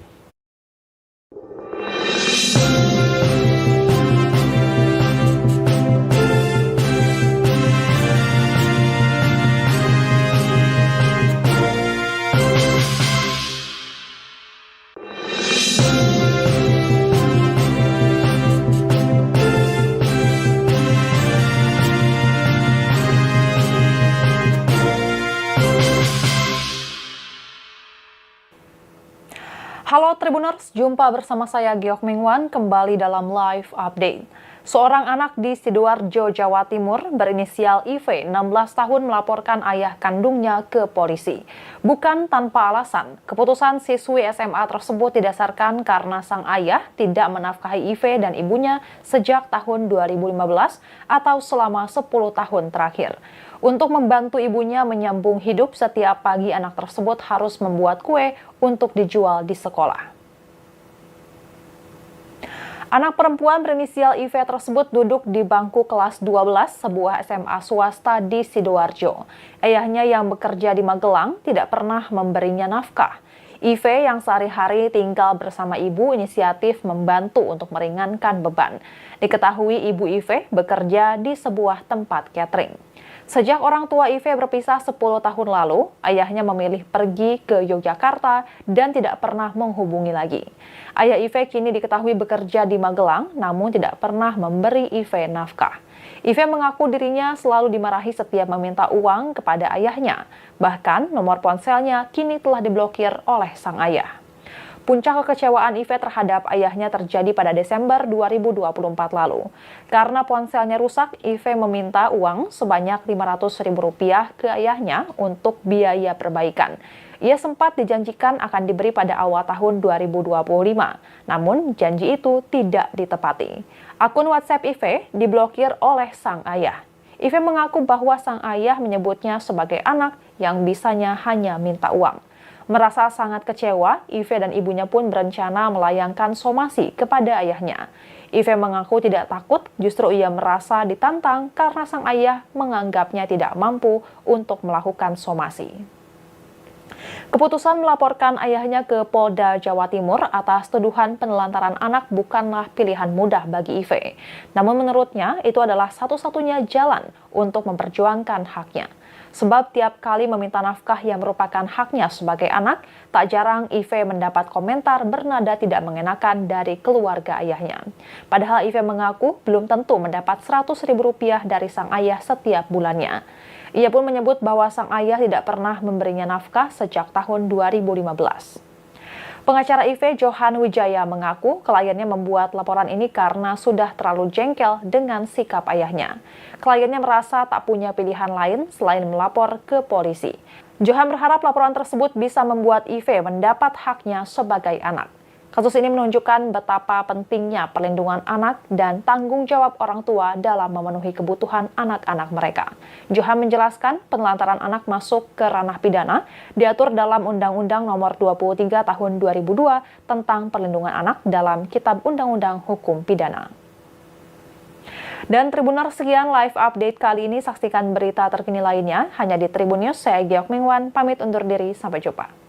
Tribuners, jumpa bersama saya Giok Mingwan kembali dalam live update. Seorang anak di Sidoarjo, Jawa Timur berinisial IV, 16 tahun melaporkan ayah kandungnya ke polisi. Bukan tanpa alasan, keputusan siswi SMA tersebut didasarkan karena sang ayah tidak menafkahi IV dan ibunya sejak tahun 2015 atau selama 10 tahun terakhir. Untuk membantu ibunya menyambung hidup, setiap pagi anak tersebut harus membuat kue untuk dijual di sekolah. Anak perempuan berinisial IV tersebut duduk di bangku kelas 12 sebuah SMA swasta di Sidoarjo. Ayahnya yang bekerja di Magelang tidak pernah memberinya nafkah. IV yang sehari-hari tinggal bersama ibu inisiatif membantu untuk meringankan beban. Diketahui ibu IV bekerja di sebuah tempat catering. Sejak orang tua IV berpisah 10 tahun lalu, ayahnya memilih pergi ke Yogyakarta dan tidak pernah menghubungi lagi. Ayah IV kini diketahui bekerja di Magelang, namun tidak pernah memberi IV nafkah. IV mengaku dirinya selalu dimarahi setiap meminta uang kepada ayahnya. Bahkan nomor ponselnya kini telah diblokir oleh sang ayah. Puncak kekecewaan IV terhadap ayahnya terjadi pada Desember 2024 lalu. Karena ponselnya rusak, IV meminta uang sebanyak Rp500.000 ke ayahnya untuk biaya perbaikan. Ia sempat dijanjikan akan diberi pada awal tahun 2025, namun janji itu tidak ditepati. Akun WhatsApp IV diblokir oleh sang ayah. IV mengaku bahwa sang ayah menyebutnya sebagai anak yang bisanya hanya minta uang. Merasa sangat kecewa, IV dan ibunya pun berencana melayangkan somasi kepada ayahnya. IV mengaku tidak takut, justru ia merasa ditantang karena sang ayah menganggapnya tidak mampu untuk melakukan somasi. Keputusan melaporkan ayahnya ke Polda Jawa Timur atas tuduhan penelantaran anak bukanlah pilihan mudah bagi IV. Namun menurutnya itu adalah satu-satunya jalan untuk memperjuangkan haknya. Sebab tiap kali meminta nafkah yang merupakan haknya sebagai anak, tak jarang IV mendapat komentar bernada tidak mengenakan dari keluarga ayahnya. Padahal IV mengaku belum tentu mendapat Rp100.000 dari sang ayah setiap bulannya. Ia pun menyebut bahwa sang ayah tidak pernah memberinya nafkah sejak tahun 2015. Pengacara IV, Johan Wijaya, mengaku kliennya membuat laporan ini karena sudah terlalu jengkel dengan sikap ayahnya. Kliennya merasa tak punya pilihan lain selain melapor ke polisi. Johan berharap laporan tersebut bisa membuat IV mendapat haknya sebagai anak. Kasus ini menunjukkan betapa pentingnya perlindungan anak dan tanggung jawab orang tua dalam memenuhi kebutuhan anak-anak mereka. Johan menjelaskan penelantaran anak masuk ke ranah pidana, diatur dalam Undang-Undang Nomor 23 Tahun 2002 tentang perlindungan anak dalam Kitab Undang-Undang Hukum Pidana. Dan Tribuners, sekian live update kali ini. Saksikan berita terkini lainnya hanya di Tribun News. Saya Giok Mingwan, pamit undur diri. Sampai jumpa.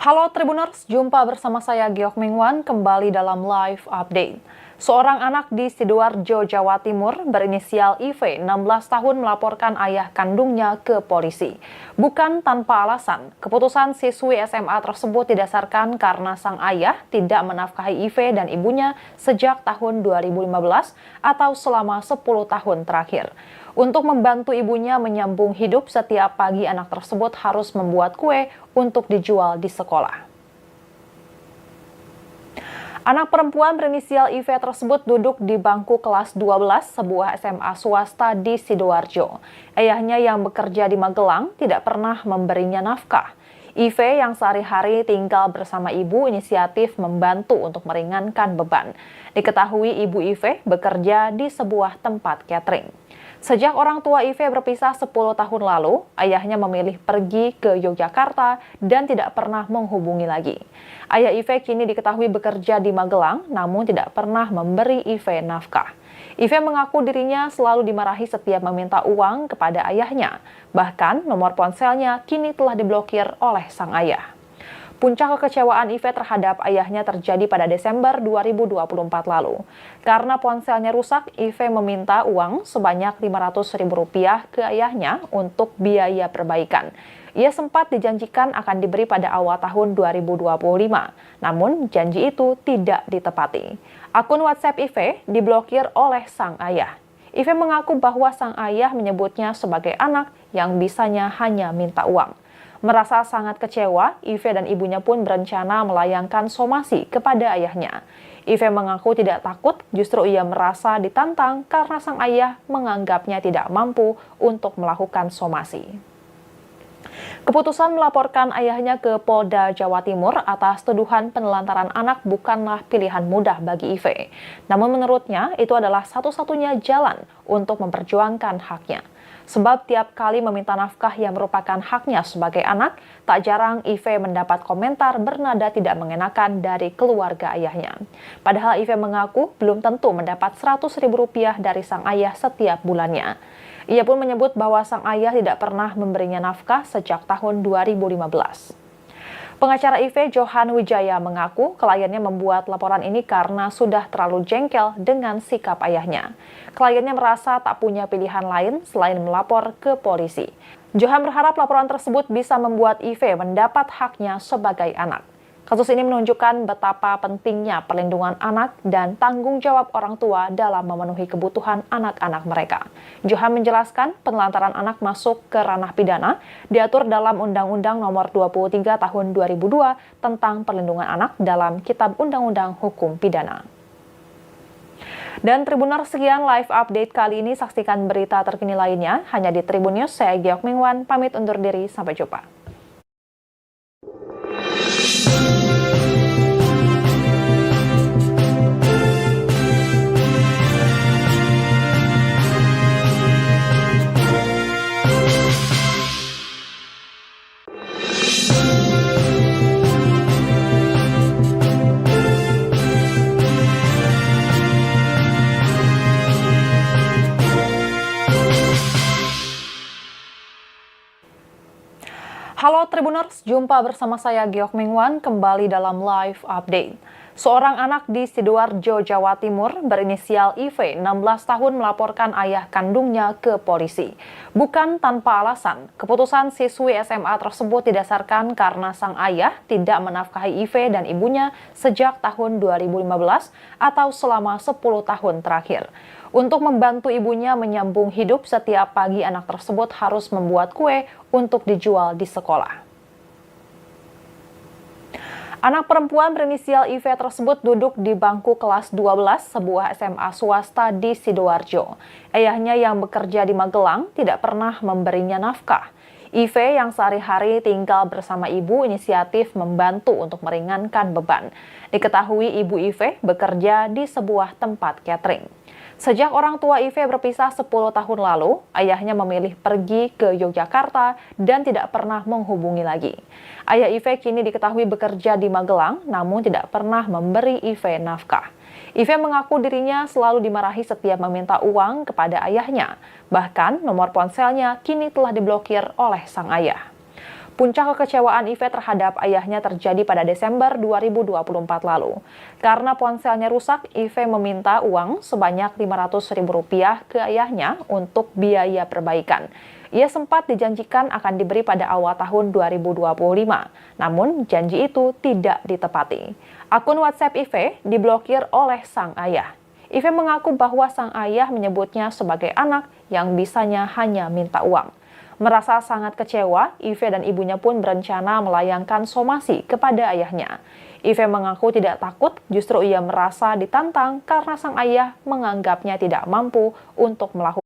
Halo Tribuners, jumpa bersama saya Giok Mingwan kembali dalam live update. Seorang anak di Sidoarjo, Jawa Timur berinisial IV, 16 tahun melaporkan ayah kandungnya ke polisi. Bukan tanpa alasan, keputusan siswi SMA tersebut didasarkan karena sang ayah tidak menafkahi IV dan ibunya sejak tahun 2015 atau selama 10 tahun terakhir. Untuk membantu ibunya menyambung hidup, setiap pagi anak tersebut harus membuat kue untuk dijual di sekolah. Anak perempuan berinisial IV tersebut duduk di bangku kelas 12 sebuah SMA swasta di Sidoarjo. Ayahnya yang bekerja di Magelang tidak pernah memberinya nafkah. IV yang sehari-hari tinggal bersama ibu inisiatif membantu untuk meringankan beban. Diketahui ibu IV bekerja di sebuah tempat catering. Sejak orang tua IV berpisah 10 tahun lalu, ayahnya memilih pergi ke Yogyakarta dan tidak pernah menghubungi lagi. Ayah IV kini diketahui bekerja di Magelang, namun tidak pernah memberi IV nafkah. IV mengaku dirinya selalu dimarahi setiap meminta uang kepada ayahnya. Bahkan nomor ponselnya kini telah diblokir oleh sang ayah. Puncak kekecewaan Ive terhadap ayahnya terjadi pada Desember 2024 lalu. Karena ponselnya rusak, Ive meminta uang sebanyak Rp500.000 ke ayahnya untuk biaya perbaikan. Ia sempat dijanjikan akan diberi pada awal tahun 2025, namun janji itu tidak ditepati. Akun WhatsApp Ive diblokir oleh sang ayah. Ive mengaku bahwa sang ayah menyebutnya sebagai anak yang bisanya hanya minta uang. Merasa sangat kecewa, Ive dan ibunya pun berencana melayangkan somasi kepada ayahnya. Ive mengaku tidak takut, justru ia merasa ditantang karena sang ayah menganggapnya tidak mampu untuk melakukan somasi. Keputusan melaporkan ayahnya ke Polda Jawa Timur atas tuduhan penelantaran anak bukanlah pilihan mudah bagi Ive. Namun menurutnya itu adalah satu-satunya jalan untuk memperjuangkan haknya. Sebab tiap kali meminta nafkah yang merupakan haknya sebagai anak, tak jarang Ive mendapat komentar bernada tidak mengenakan dari keluarga ayahnya. Padahal Ive mengaku belum tentu mendapat Rp100.000 dari sang ayah setiap bulannya. Ia pun menyebut bahwa sang ayah tidak pernah memberinya nafkah sejak tahun 2015. Pengacara Ive, Johan Wijaya, mengaku kliennya membuat laporan ini karena sudah terlalu jengkel dengan sikap ayahnya. Kliennya merasa tak punya pilihan lain selain melapor ke polisi. Johan berharap laporan tersebut bisa membuat Ive mendapat haknya sebagai anak. Kasus ini menunjukkan betapa pentingnya perlindungan anak dan tanggung jawab orang tua dalam memenuhi kebutuhan anak-anak mereka. Johan menjelaskan penelantaran anak masuk ke ranah pidana, diatur dalam Undang-Undang Nomor 23 Tahun 2002 tentang Perlindungan Anak dalam Kitab Undang-Undang Hukum Pidana. Dan Tribuners, sekian live update kali ini. Saksikan berita terkini lainnya hanya di Tribun News. Saya Giok Mingwan, pamit undur diri. Sampai jumpa. Halo Tribuners, jumpa bersama saya Giok Mingwan kembali dalam live update. Seorang anak di Sidoarjo, Jawa Timur berinisial IV, 16 tahun melaporkan ayah kandungnya ke polisi. Bukan tanpa alasan, keputusan siswi SMA tersebut didasarkan karena sang ayah tidak menafkahi IV dan ibunya sejak tahun 2015 atau selama 10 tahun terakhir. Untuk membantu ibunya menyambung hidup, setiap pagi anak tersebut harus membuat kue untuk dijual di sekolah. Anak perempuan berinisial IV tersebut duduk di bangku kelas 12 sebuah SMA swasta di Sidoarjo. Ayahnya yang bekerja di Magelang tidak pernah memberinya nafkah. IV yang sehari-hari tinggal bersama ibu inisiatif membantu untuk meringankan beban. Diketahui ibu IV bekerja di sebuah tempat catering. Sejak orang tua IV berpisah 10 tahun lalu, ayahnya memilih pergi ke Yogyakarta dan tidak pernah menghubungi lagi. Ayah IV kini diketahui bekerja di Magelang, namun tidak pernah memberi IV nafkah. IV mengaku dirinya selalu dimarahi setiap meminta uang kepada ayahnya. Bahkan nomor ponselnya kini telah diblokir oleh sang ayah. Puncak kekecewaan IV terhadap ayahnya terjadi pada Desember 2024 lalu. Karena ponselnya rusak, IV meminta uang sebanyak Rp500.000 ke ayahnya untuk biaya perbaikan. Ia sempat dijanjikan akan diberi pada awal tahun 2025, namun janji itu tidak ditepati. Akun WhatsApp IV diblokir oleh sang ayah. IV mengaku bahwa sang ayah menyebutnya sebagai anak yang bisanya hanya minta uang. Merasa sangat kecewa, IV dan ibunya pun berencana melayangkan somasi kepada ayahnya. IV mengaku tidak takut, justru ia merasa ditantang karena sang ayah menganggapnya tidak mampu untuk melakukan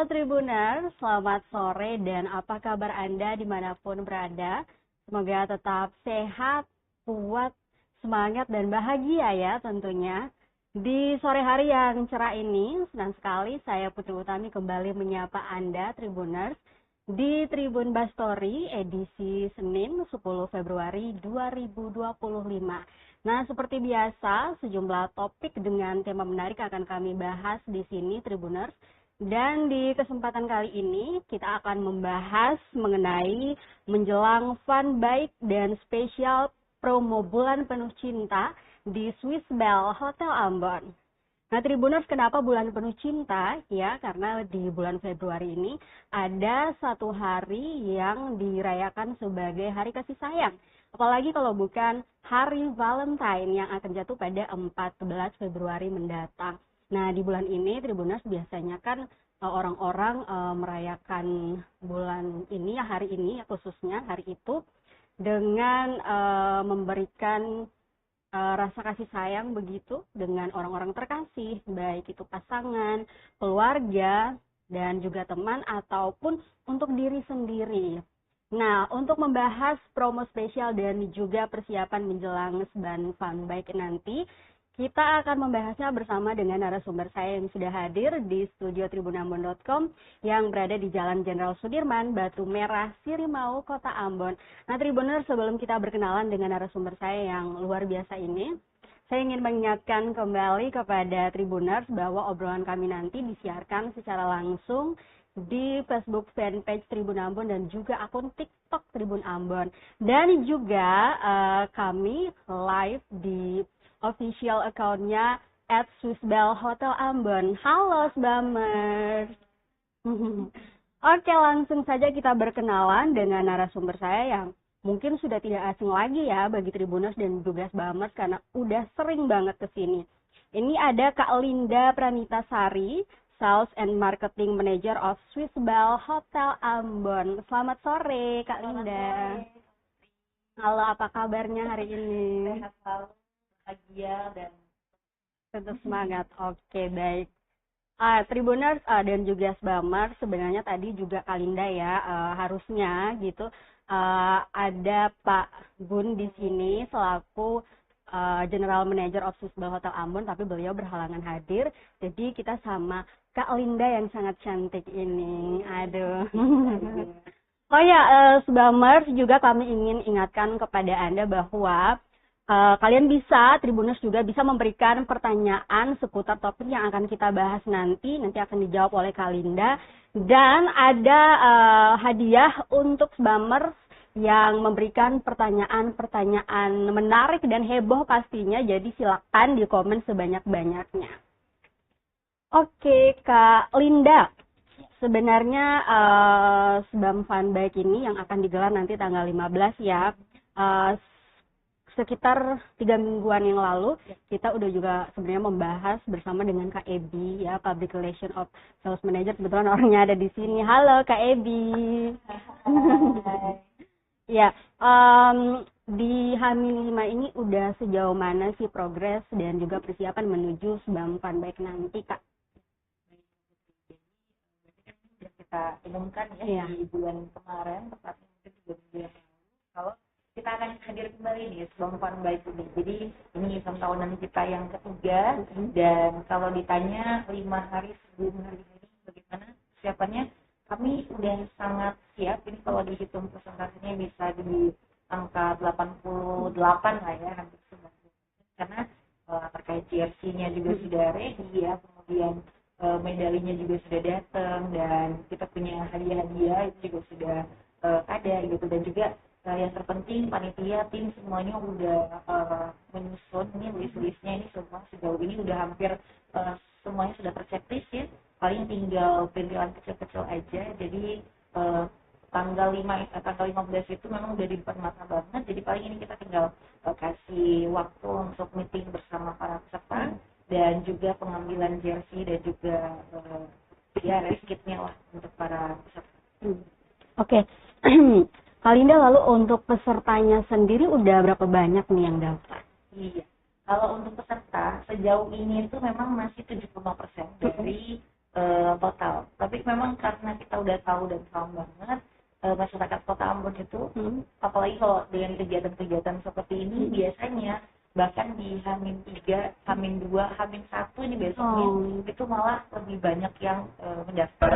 Tribuners, selamat sore dan apa kabar Anda dimanapun berada? Semoga tetap sehat, kuat, semangat dan bahagia ya tentunya. Di sore hari yang cerah ini, senang sekali saya Putri Utami kembali menyapa Anda Tribuners di Tribun Bastory edisi Senin 10 Februari 2025. Nah, seperti biasa, sejumlah topik dengan tema menarik akan kami bahas di sini Tribuners. Dan di kesempatan kali ini kita akan membahas mengenai menjelang Fun Bike dan spesial promo bulan penuh cinta di Swiss Bell Hotel Ambon. Nah, Tribuners, kenapa bulan penuh cinta? Ya, karena di bulan Februari ini ada satu hari yang dirayakan sebagai hari kasih sayang. Apalagi kalau bukan hari Valentine yang akan jatuh pada 14 Februari mendatang. Nah, di bulan ini Tribuners biasanya kan orang-orang merayakan bulan ini, hari ini khususnya hari itu dengan memberikan rasa kasih sayang begitu dengan orang-orang terkasih, baik itu pasangan, keluarga, dan juga teman ataupun untuk diri sendiri. Nah, untuk membahas promo spesial dan juga persiapan menjelang Sban Fun Bike nanti, kita akan membahasnya bersama dengan narasumber saya yang sudah hadir di studio tribunambon.com yang berada di Jalan Jenderal Sudirman, Batu Merah, Sirimau, Kota Ambon. Nah, Tribuners, sebelum kita berkenalan dengan narasumber saya yang luar biasa ini, saya ingin mengingatkan kembali kepada Tribuners bahwa obrolan kami nanti disiarkan secara langsung di Facebook fanpage Tribun Ambon dan juga akun TikTok Tribun Ambon. Dan juga kami live di official account-nya @swissbell Hotel Ambon. Halo Sbamers. Oke, langsung saja kita berkenalan dengan narasumber saya yang mungkin sudah tidak asing lagi ya bagi Tribuners dan juga Sbamers karena udah sering banget ke sini. Ini ada Kak Linda Pranita Sari, Sales and Marketing Manager of Swissbell Hotel Ambon. Selamat sore Kak Linda. Halo, apa kabarnya hari ini?
Sehat selalu, bahagia dan
tetap semangat. Oke, baik. Tribuners dan juga Sbamers, sebenarnya tadi juga Kalinda ya, harusnya gitu ada Pak Gun di sini selaku General Manager of Swissbell Hotel Ambon, tapi beliau berhalangan hadir. Jadi kita sama Kak Linda yang sangat cantik ini. Aduh. Oh ya, Sbamers, juga kami ingin ingatkan kepada Anda bahwa kalian bisa, Tribuners juga bisa memberikan pertanyaan seputar topik yang akan kita bahas nanti akan dijawab oleh Kak Linda. Dan ada hadiah untuk Sbamers yang memberikan pertanyaan-pertanyaan menarik dan heboh pastinya, jadi silakan di komen sebanyak-banyaknya. Oke, Kak Linda, sebenarnya Sbam Fun Bike ini yang akan digelar nanti tanggal 15 ya, sekitar 3 mingguan yang lalu kita udah juga sebenarnya membahas bersama dengan Kak Ebi ya, Public Relation of Sales Manager. Kebetulan orangnya ada di sini. Halo Kak Ebi. Ya, di H-5 ini udah sejauh mana sih progres dan juga persiapan menuju Sbam Fun Bike nanti Kak?
sudah kita umumkan ya di bulan kemarin, tepatnya mungkin 3 minggu yang lalu, kalau kita akan hadir kembali nih Sbam Fun Bike ini. Jadi ini event tahunan kita yang ketiga, dan kalau ditanya 5 hari sebelum hari ini bagaimana persiapannya, kami udah sangat siap. Ini kalau dihitung persentasenya bisa di angka 88 lah ya, hampir 90%, karena terkait jersey-nya juga sudah ready ya, kemudian medalinya juga sudah datang, dan kita punya hadiah-hadiah itu juga sudah ada gitu. Dan juga yang terpenting panitia, tim semuanya udah menyusun ini list-listnya, ini semua sejauh ini udah hampir semuanya sudah terchecklist ya, paling tinggal perintilan kecil-kecil aja. Jadi tanggal 15 itu memang udah di depan mata banget, jadi paling ini kita tinggal kasih waktu untuk meeting bersama para peserta dan juga pengambilan jersey dan juga ya race kitnya lah untuk para peserta.
Oke. Kalinda, lalu untuk pesertanya sendiri udah berapa banyak nih yang daftar?
Iya, kalau untuk peserta sejauh ini itu memang masih 75% dari total. Tapi memang karena kita udah tahu dan paham banget masyarakat Kota Ambon itu, apalagi kalau dengan kegiatan-kegiatan seperti ini biasanya bahkan di H-3, H-2, H-1 ini besoknya itu malah lebih banyak yang mendaftar.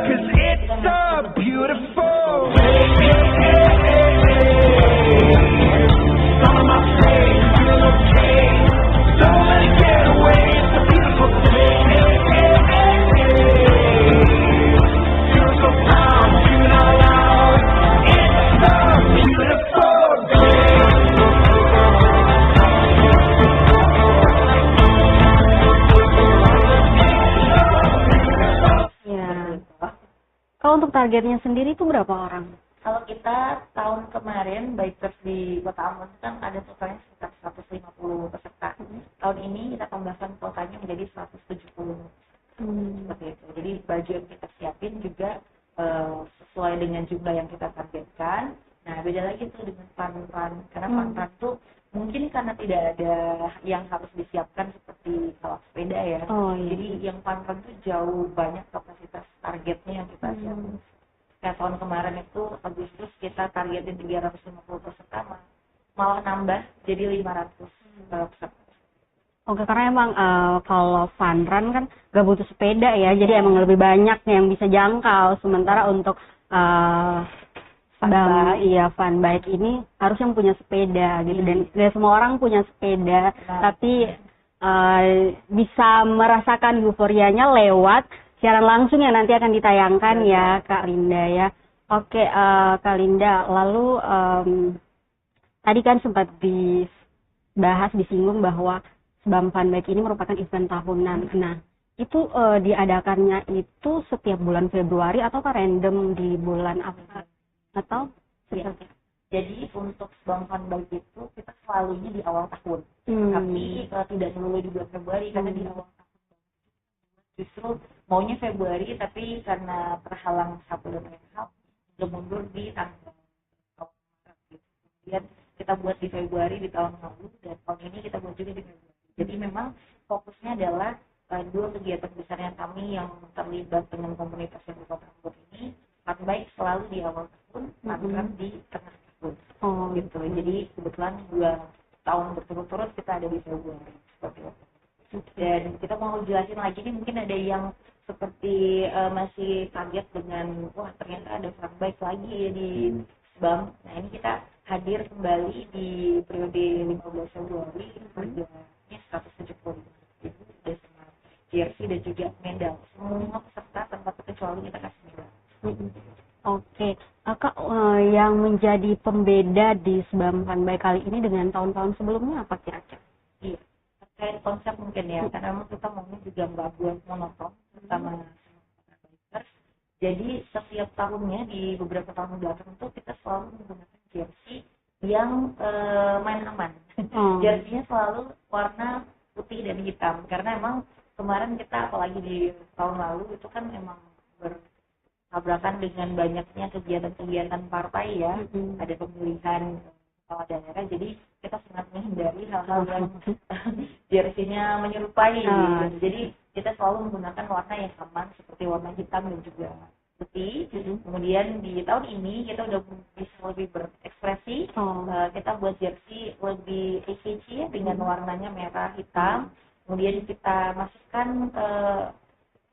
Kalau untuk targetnya sendiri itu berapa orang?
Kalau kita tahun kemarin Bikers di Kota Ambon kan ada totalnya sekitar 150 peserta. Tahun ini kita tambahkan kuotanya menjadi 170. Seperti itu. Jadi baju yang kita siapin juga sesuai dengan jumlah yang kita targetkan. Nah, beda lagi tuh dengan fun-fun. Karena fun-fun tuh mungkin karena tidak ada yang harus disiapkan seperti kalau sepeda ya. Jadi yang fun-fun tuh jauh banyak kapasitas targetnya yang kita siapkan. Kayak tahun kemarin itu Agustus kita targetin 350 peserta, malah nambah jadi 500 peserta.
Oke, karena emang kalau fun run kan gak butuh sepeda ya, jadi emang lebih banyak yang bisa jangkau. Sementara untuk fun bike ini harus yang punya sepeda gitu, dan gak semua orang punya sepeda, tapi bisa merasakan euforianya lewat siaran langsung yang nanti akan ditayangkan ya Kak Linda ya. Oke, Kak Linda, lalu tadi kan sempat disinggung bahwa Sebam Fun Bike ini merupakan event tahunan. Nah, itu diadakannya itu setiap bulan Februari atau random di bulan apa? Atau
jadi untuk Sebam Fun Bike itu kita selalunya di awal tahun. Tapi tidak melulu di bulan Februari karena di awal tahun justru maunya Februari, tapi karena terhalang satu dan lain hal mundur di tanggal Maret gitu. Kemudian kita buat di Februari di tahun lalu, dan tahun ini kita buat juga di Februari. Jadi memang fokusnya adalah dua kegiatan besarnya kami yang terlibat dengan komunitas yang di Kota Ambon ini. Fun Bike selalu di awal tahun, Fun Run di tengah tahun. Gitu. Jadi kebetulan 2 tahun berturut-turut kita ada di Februari seperti itu. Dan kita mau jelasin lagi nih, mungkin ada yang seperti masih kaget dengan wah ternyata ada Fun Bike lagi ya di Sebam. Nah, ini kita hadir kembali di periode 15 Februari, harganya 170. Jadi udah sama jersey dan juga medal. Semua peserta tanpa terkecuali kita kasih medal.
Oke, Kak, yang menjadi pembeda di Sebam Fun Bike kali ini dengan tahun-tahun sebelumnya apa kira-kira?
Iya, terkait konsep mungkin ya, karena memang kita maunya juga nggak buat monoton, terutama bikers. Jadi setiap tahunnya di beberapa tahun belakang itu kita selalu menggunakan jersey yang main aman. Jersey-nya selalu warna putih dan hitam, karena emang kemarin kita apalagi di tahun lalu itu kan emang bertabrakan dengan banyaknya kegiatan-kegiatan partai ya. Ada pemilihan kepala daerah, jadi kita sangat menghindari hal-hal yang jersey-nya menyerupai. Jadi kita selalu menggunakan warna yang aman seperti warna hitam dan juga putih. Kemudian di tahun ini kita udah bisa lebih berekspresi. Kita buat jersey lebih ACC ya, dengan warnanya merah hitam. Kemudian kita masukkan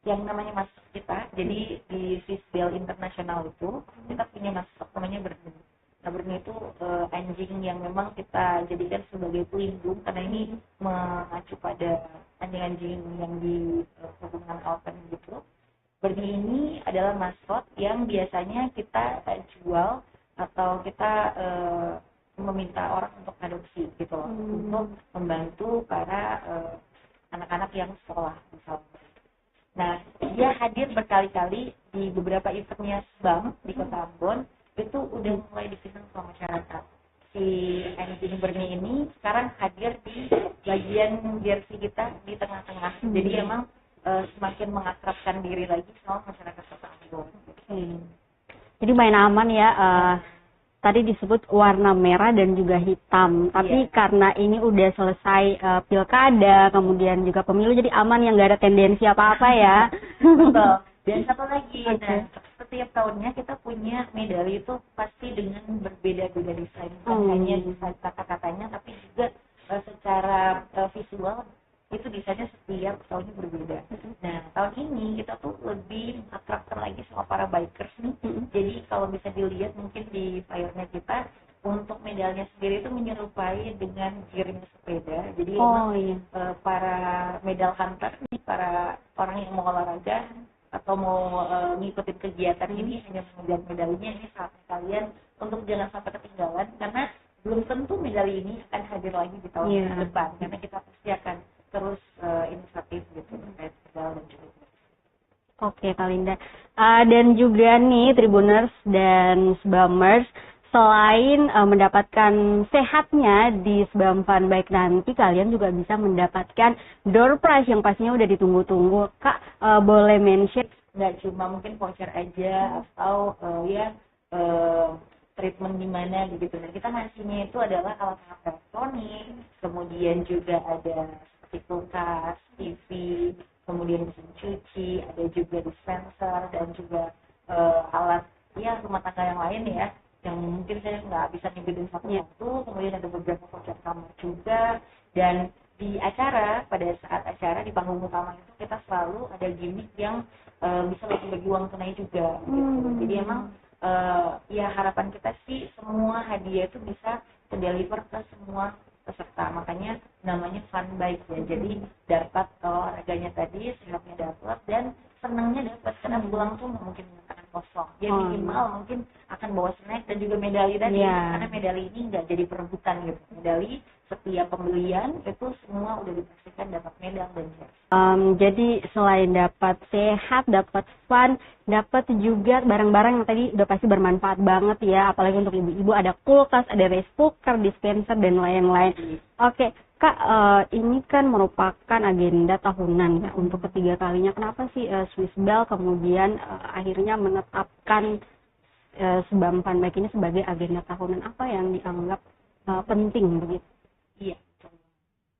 yang namanya masuk kita. Jadi di Fishbell Internasional itu kita punya masuk namanya Bernie. Nah, Bernie itu anjing yang memang kita jadikan sebagai pelindung, karena ini mengacu pada anjing-anjing yang di pegunungan Alpen gitu. Bernie ini adalah maskot yang biasanya kita jual atau kita meminta orang untuk adopsi gitu loh, untuk membantu para anak-anak yang sekolah misalnya. Nah, dia hadir berkali-kali di beberapa eventnya Sebam di Kota Ambon, itu udah mulai dikenal sama masyarakat. Si anjing Bernie ini sekarang hadir di bagian jersey kita di tengah-tengah. Jadi emang semakin mengakrabkan diri lagi sama masyarakat Kota Ambon.
Jadi main aman ya. Tadi disebut warna merah dan juga hitam, tapi karena ini udah selesai pilkada, kemudian juga pemilu, jadi aman, yang nggak ada tendensi apa-apa ya.
Betul. Dan satu lagi,
Oke.
nah setiap tahunnya kita punya medali itu pasti dengan berbeda-beda desain, bukan
Hmm.
hanya desain kata-katanya, tapi juga secara visual itu desainnya setiap tahunnya berbeda. Nah tahun ini kita tuh lebih atraktor lagi sama para bikers nih. Jadi kalau bisa dilihat mungkin di flyernya kita, untuk medalnya sendiri itu menyerupai dengan giring sepeda. Jadi
Oh
emang
iya.
para medal hunter nih, para orang yang mau olahraga atau mau ngikutin kegiatan ini hanya mengejar medalinya, ini saatnya kalian untuk jangan sampai ketinggalan, karena belum tentu medali ini akan hadir lagi di tahun
Iya.
depan, karena kita pasti akan terus inisiatif gitu terkait medal dan juga.
Oke, Kak Linda. Dan juga nih Tribuners dan Sbamers, selain mendapatkan sehatnya di Sbam Fun Bike nanti, kalian juga bisa mendapatkan door prize yang pastinya udah ditunggu-tunggu. Kak, boleh mention?
Nggak cuma mungkin voucher aja atau treatment di mana begitu. Nah, kita ngasihnya itu adalah alat-alat elektronik, kemudian juga ada seperti kulkas, TV, kemudian mesin cuci, ada juga dispenser dan juga alat ya rumah tangga yang lain ya, yang mungkin saya nggak bisa nyebutin satu-satu. Kemudian ada beberapa voucher kamar juga, dan di acara, pada saat acara di panggung utama itu kita selalu ada gimmick yang bisa bagi-bagi uang tunai juga gitu. Jadi emang ya harapan kita sih semua hadiah itu bisa terdeliver ke semua peserta, makanya namanya fun bike ya. Jadi dapat olahraganya tadi, sehatnya dapat, dan senangnya dapat, karena pulang tuh nggak mungkin dengan tangan kosong ya, minimal mungkin akan bawa snack dan juga medali tadi. Karena medali ini nggak jadi perebutan gitu, medali setiap pembelian itu semua udah dipastikan dapat medal dan jas.
Jadi selain dapat sehat, dapat fun, dapat juga barang-barang yang tadi udah pasti bermanfaat banget ya, apalagi untuk ibu-ibu, ada kulkas, ada rice cooker, dispenser, dan lain-lain. Oke, Kak, ini kan merupakan agenda tahunan ya untuk ketiga kalinya. Kenapa sih Swiss Bell kemudian akhirnya menetapkan Sbam Fun Bike ini sebagai agenda tahunan? Apa yang dianggap penting begitu?
Iya,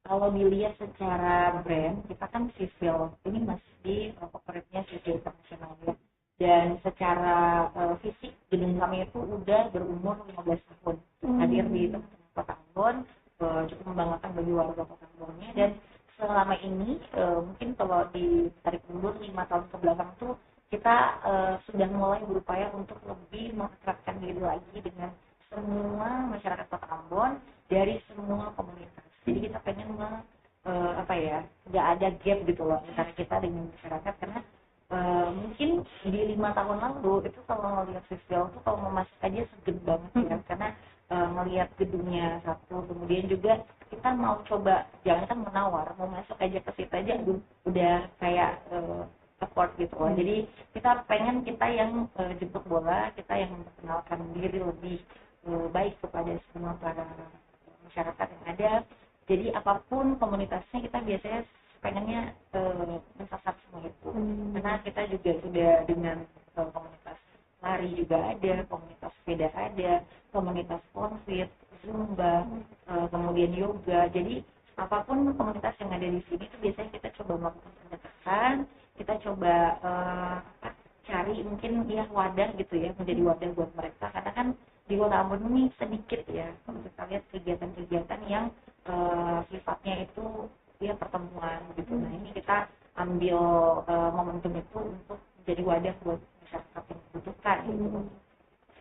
kalau dilihat secara brand, kita kan Swiss Bell ini masih di favoritnya Swiss Bell internasional ya. Dan secara fisik, gedung kami itu udah berumur 15 tahun. Hadir di tengah-tengah Kota Ambon, cukup membanggakan bagi warga Kota Ambonnya. Dan selama ini, mungkin kalau ditarik mundur 5 tahun ke belakang tuh, kita sudah mulai berupaya untuk lebih mengakrabkan diri lagi dengan semua masyarakat Kota Ambon dari semua komunitas. Jadi kita pengen nggak ada gap gitu loh antara kita dengan masyarakat, karena mungkin di 5 tahun lalu itu kalau ngelihat Swiss Bell tuh kalau mau masuk aja segen banget ya, karena ngelihat gedungnya satu, kemudian juga kita mau coba, jangan kan menawar, mau masuk aja ke situ aja udah kayak effort gitu loh. Jadi kita pengen kita yang jemput bola, kita yang memperkenalkan diri lebih baik kepada semua para masyarakat yang ada. Jadi apapun komunitasnya, kita biasanya pengennya mensasar semua itu. Karena kita juga sudah dengan komunitas lari juga ada, komunitas sepeda ada, komunitas konfit, zumba, kemudian yoga. Jadi apapun komunitas yang ada di sini itu biasanya kita coba melakukan pendekatan, kita coba cari mungkin ya wadah gitu ya, menjadi wadah buat mereka, karena kan di Kota Ambon ini sedikit ya kalau kita lihat kegiatan-kegiatan yang sifatnya itu ya pertemuan gitu. Nah ini kita ambil momentum itu untuk menjadi wadah buat masyarakat yang membutuhkan gitu.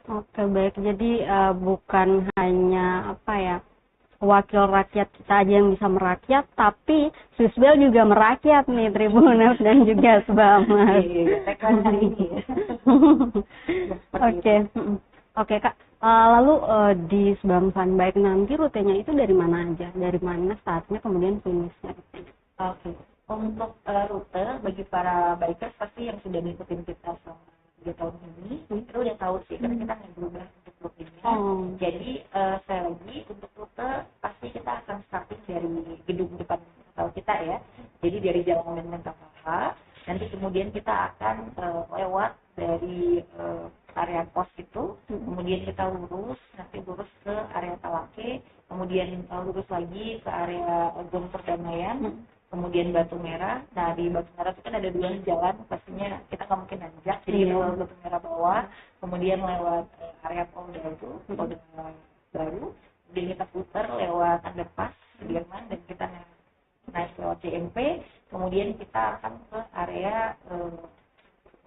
Oke, baik. Jadi bukan hanya wakil rakyat kita aja yang bisa merakyat, tapi Swiss Bell juga merakyat nih, Tribuners dan juga Sbamers. Oke. Oke, Kak. Lalu di Sbam Fun Bike nanti rutenya itu dari mana aja? Dari mana startnya kemudian finishnya?
Oke. Untuk rute bagi para bikers pasti yang sudah ngikutin kita selama 3 tahun ini itu udah tahu sih, karena kita nggak berubah untuk rutenya. Jadi sekali lagi untuk rute pasti kita akan starting dari gedung depan hotel kita ya. Jadi dari Jalan Menteng Kapal, nanti kemudian kita akan lewat dari area pos itu, kemudian kita lurus ke area Talake, kemudian lurus lagi ke area Gong Perdamaian, kemudian Batu Merah. Nah di Batu Merah itu kan ada 2 jalan, pastinya kita nggak mungkin nanjak, jadi kita lewat Batu Merah bawah, kemudian lewat area Polda itu, Polda Baru, kemudian kita putar lewat underpass Sudirman dan kita naik lewat CMP, kemudian kita akan ke area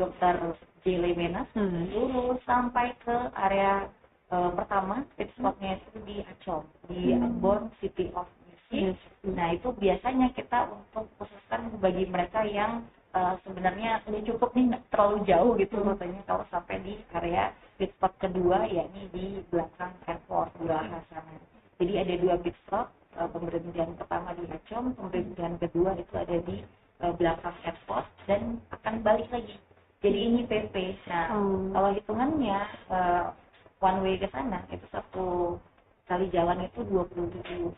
Dr. J. Lemenas, lurus sampai ke area pertama, pit stopnya itu di Acong, di Ambon City of Music. Nah itu biasanya kita untuk khususkan bagi mereka yang sebenarnya udah cukup nih, nggak terlalu jauh gitu rutenya, kalau sampai di area pit stop kedua, yakni di belakang airport, di belakang sana. Jadi ada 2 pit stop, pemberhentian pertama di Acong, pemberhentian kedua itu ada di belakang airport, dan akan balik lagi. Jadi ini PP. Nah, kalau hitungannya one way ke sana itu satu kali jalan itu 27,5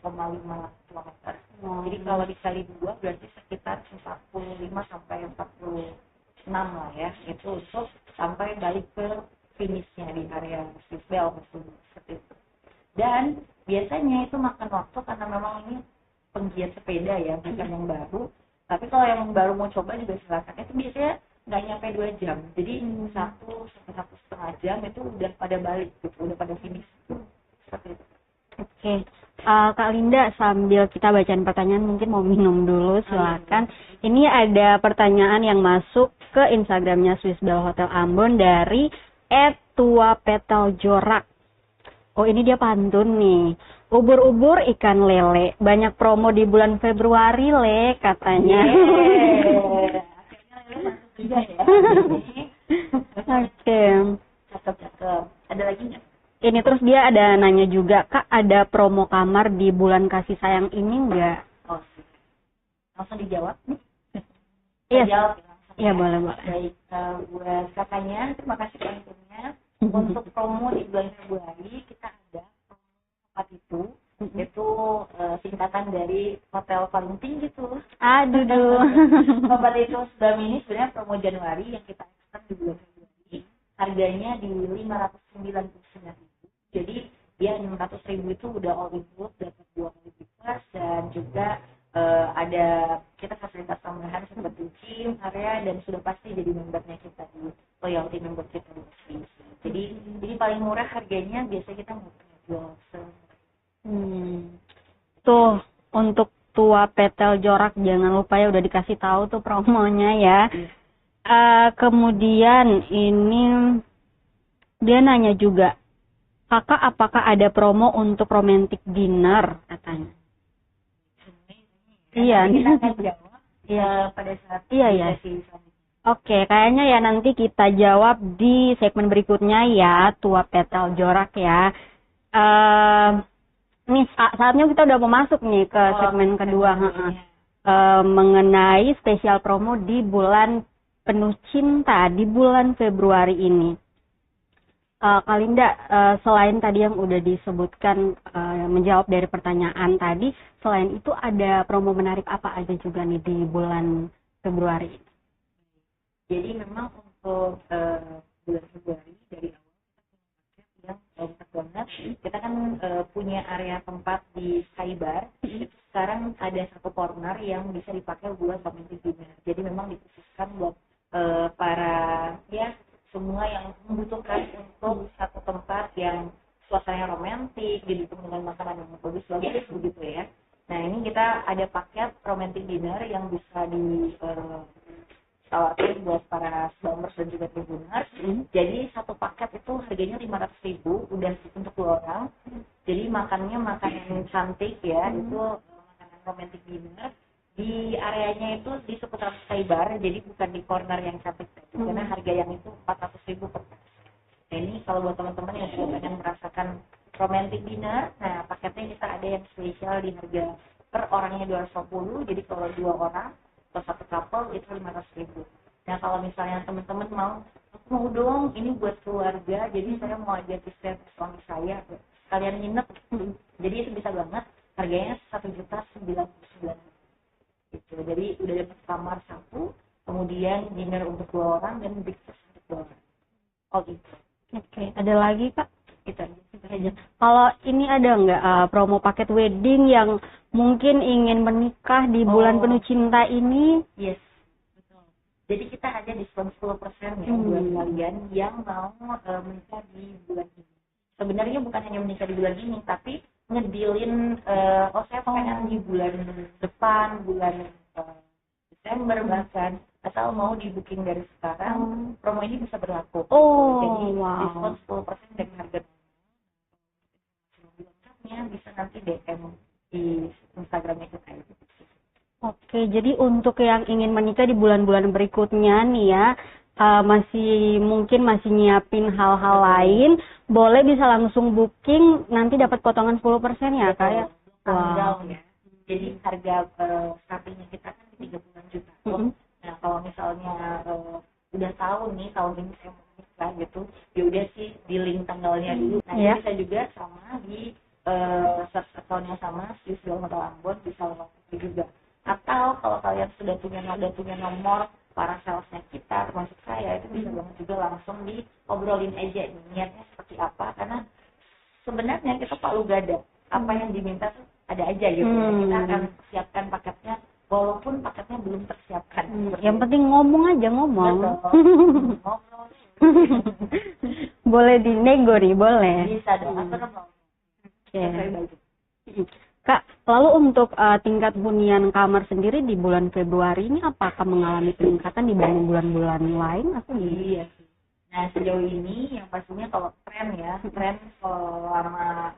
km. Jadi kalau dikali 2 berarti sekitar 45 sampai 46 lah ya. Itu untuk sampai balik ke finishnya di area Swissbell seperti itu. Dan biasanya itu makan waktu karena memang ini penggiat sepeda ya, bukan yang baru. Tapi kalau yang baru mau coba juga silakan. Itu biasanya nggak nyampe 2 jam, jadi 1 sampai 1,5 jam itu udah pada balik gitu, udah pada finish seperti itu.
Oke. Kak Linda, sambil kita bacain pertanyaan mungkin mau minum dulu, silakan. Ini ada pertanyaan yang masuk ke Instagramnya Swissbell Hotel Ambon dari @tuapetaljorak. Oh ini dia pantun nih. Ubur-ubur ikan lele, banyak promo di bulan Februari le katanya.
Juga ya.
Oke.
Cakep. Ada lagi nggak?
Ini terus dia ada nanya juga, Kak ada promo kamar di bulan kasih sayang ini enggak?
Oh, langsung dijawab nih.
Iya.
Jawab langsung.
Iya
Ya.
boleh.
Baik, buat kakaknya, terima kasih bantunya. Untuk promo di bulan Februari kita ada tempat itu singkatan dari hotel paling tinggi tuh.
Aduh.
Tempat itu sudah ini sebenarnya promo Januari yang kita ekspor di bulan Februari. Harganya di 599.000. Jadi dia 600.000 itu udah all include, dapat 2 kali breakfast dan juga ada kita fasilitas tambahan seperti gym, area, dan sudah pasti jadi membernya kita di loyalty member kita di sini. Jadi ini paling murah harganya, biasanya kita nggak pernah jual.
Tuh untuk Tua Petel Jorak jangan lupa ya, udah dikasih tahu tuh promonya ya. Kemudian ini dia nanya juga, Kakak apakah ada promo untuk romantic dinner katanya? Iya,
kita akan jawab pada saat
iya.
sesi
Oke, kayaknya ya nanti kita jawab di segmen berikutnya ya, Tua Petel Jorak ya. Nih saatnya kita udah mau masuk nih ke segmen kedua, mengenai spesial promo di bulan penuh cinta di bulan Februari ini. Kak Linda, selain tadi yang udah disebutkan menjawab dari pertanyaan tadi, selain itu ada promo menarik apa aja juga nih di bulan Februari ini?
Jadi memang untuk bulan Februari dari awal yang banyak banget, kita kan punya area tempat di Skybar. Itu sekarang ada satu corner yang bisa dipakai buat romantic dinner. Jadi memang dikhususkan buat para ya semua yang membutuhkan untuk satu tempat yang suasananya romantis, didukung dengan makanan yang bagus begitu ya. Nah ini kita ada paket romantic dinner yang bisa ditawarkan buat para bombers dan juga tribuners. Jadi satu paket itu harganya 500.000, udah untuk 2 orang. Jadi makannya makanan cantik ya, itu makanan romantic dinner. Di areanya itu di seputar Skybar, jadi bukan di corner yang cantik tadi, karena harga yang itu 400.000 per person. Nah ini kalau buat teman-teman yang juga pengen merasakan romantic dinner, nah paketnya kita ada yang spesial di harga per orangnya 220, jadi kalau 2 orang atau satu couple itu 500.000. Nah kalau misalnya teman-teman aku mau dong ini buat keluarga, jadi saya mau ajak istri suami saya kalian nginep, jadi itu bisa banget, harganya 1.099.000 gitu. Jadi udah dapat kamar 1, kemudian dinner untuk 2 orang dan breakfast untuk 2 orang. Oh gitu.
Oke, ada lagi Kak?
Itu aja.
Kalau ini ada nggak promo paket wedding yang mungkin ingin menikah di bulan penuh cinta ini.
Yes, betul. Jadi kita ada diskon 10% ya buat kalian yang mau menikah di bulan ini. Sebenarnya bukan hanya menikah di bulan ini, tapi ngedilin, saya pengen di bulan depan, bulan Desember bahkan, atau mau di booking dari sekarang, promo ini bisa berlaku. Jadi diskon 10% dari harga lengkapnya bisa nanti DM di Instagramnya kita.
Oke, jadi untuk yang ingin menikah di bulan-bulan berikutnya nih ya, mungkin masih nyiapin hal-hal lain, boleh bisa langsung booking, nanti dapat potongan 10% ya Kak ya?
Tanggal ya. Jadi harga startingnya kita kan di 30 juta. Nah kalau misalnya udah tahu nih tahun ini saya mau nikah gitu, ya udah sih di link tanggalnya dulu. Nah bisa juga sama di search account-nya sama Swiss Bell Hotel Ambon, bisa langsung juga. Atau kalau kalian sudah punya nomor para salesnya kita, termasuk saya, itu bisa banget juga langsung diobrolin aja niatnya seperti apa, karena sebenarnya kita palu gada, apa yang diminta tuh ada aja gitu. Kita akan siapkan paketnya walaupun paketnya belum tersiapkan.
Yang penting ngomong aja, ngomong.
Ngobrol.
Boleh dinego nih, boleh.
Bisa dong, atau
Kak, lalu untuk tingkat hunian kamar sendiri di bulan Februari ini apakah mengalami peningkatan dibanding bulan-bulan lain atau
iya sih. Nah sejauh ini yang pastinya kalau tren selama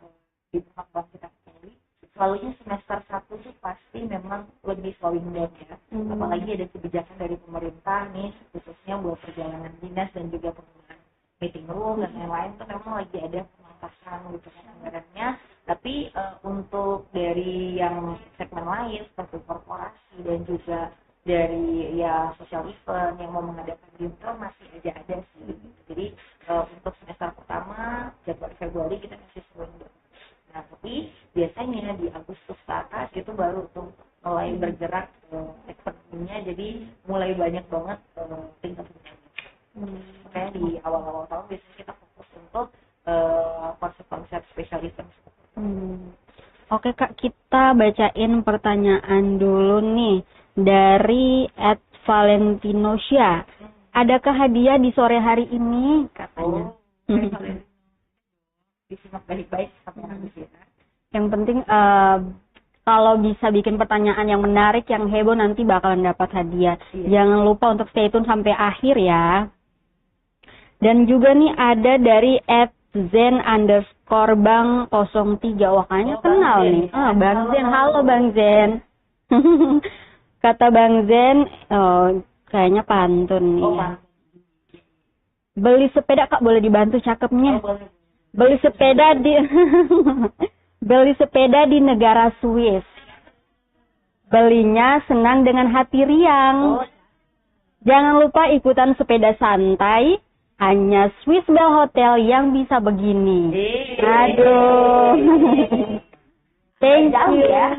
di tempat bank kita kembali, selalunya semester 1 tuh pasti memang lebih slowing down ya. Apalagi ada kebijakan dari pemerintah nih, khususnya buat perjalanan dinas dan juga penggunaan meeting room dan lain-lain tuh memang lagi ada pemangkasan gitu kan anggarannya. Tapi untuk dari yang segmen lain seperti korporasi dan juga dari ya social event yang mau mengadakan dinner masih aja ada sih. Jadi untuk semester pertama Januari Februari kita masih slowing down. Nah tapi biasanya di Agustus ke atas itu baru tuh mulai bergerak ekonominya, jadi mulai banyak banget tingkat-tingkatnya. Makanya di awal-awal tahun biasanya kita fokus untuk konsep-konsep special event.
Oke Kak, kita bacain pertanyaan dulu nih dari @Valentinosya. Adakah hadiah di sore hari ini? Katanya.
Disimak baik-baik sampai habis ya.
Yang penting kalau bisa bikin pertanyaan yang menarik, yang heboh, nanti bakalan dapat hadiah. Jangan lupa untuk stay tune sampai akhir ya. Dan juga nih ada dari @Zen_Bang 03. Wah kayaknya kenal nih. Bang Zen, halo Bang Zen. Kata Bang Zen, kayaknya pantun nih ya. Beli sepeda Kak, boleh dibantu cakepnya? Beli sepeda di beli sepeda di negara Swiss. Belinya senang dengan hati riang. Jangan lupa ikutan sepeda santai. Hanya Swiss Bell Hotel yang bisa begini. Aduh. Thank you. Ya.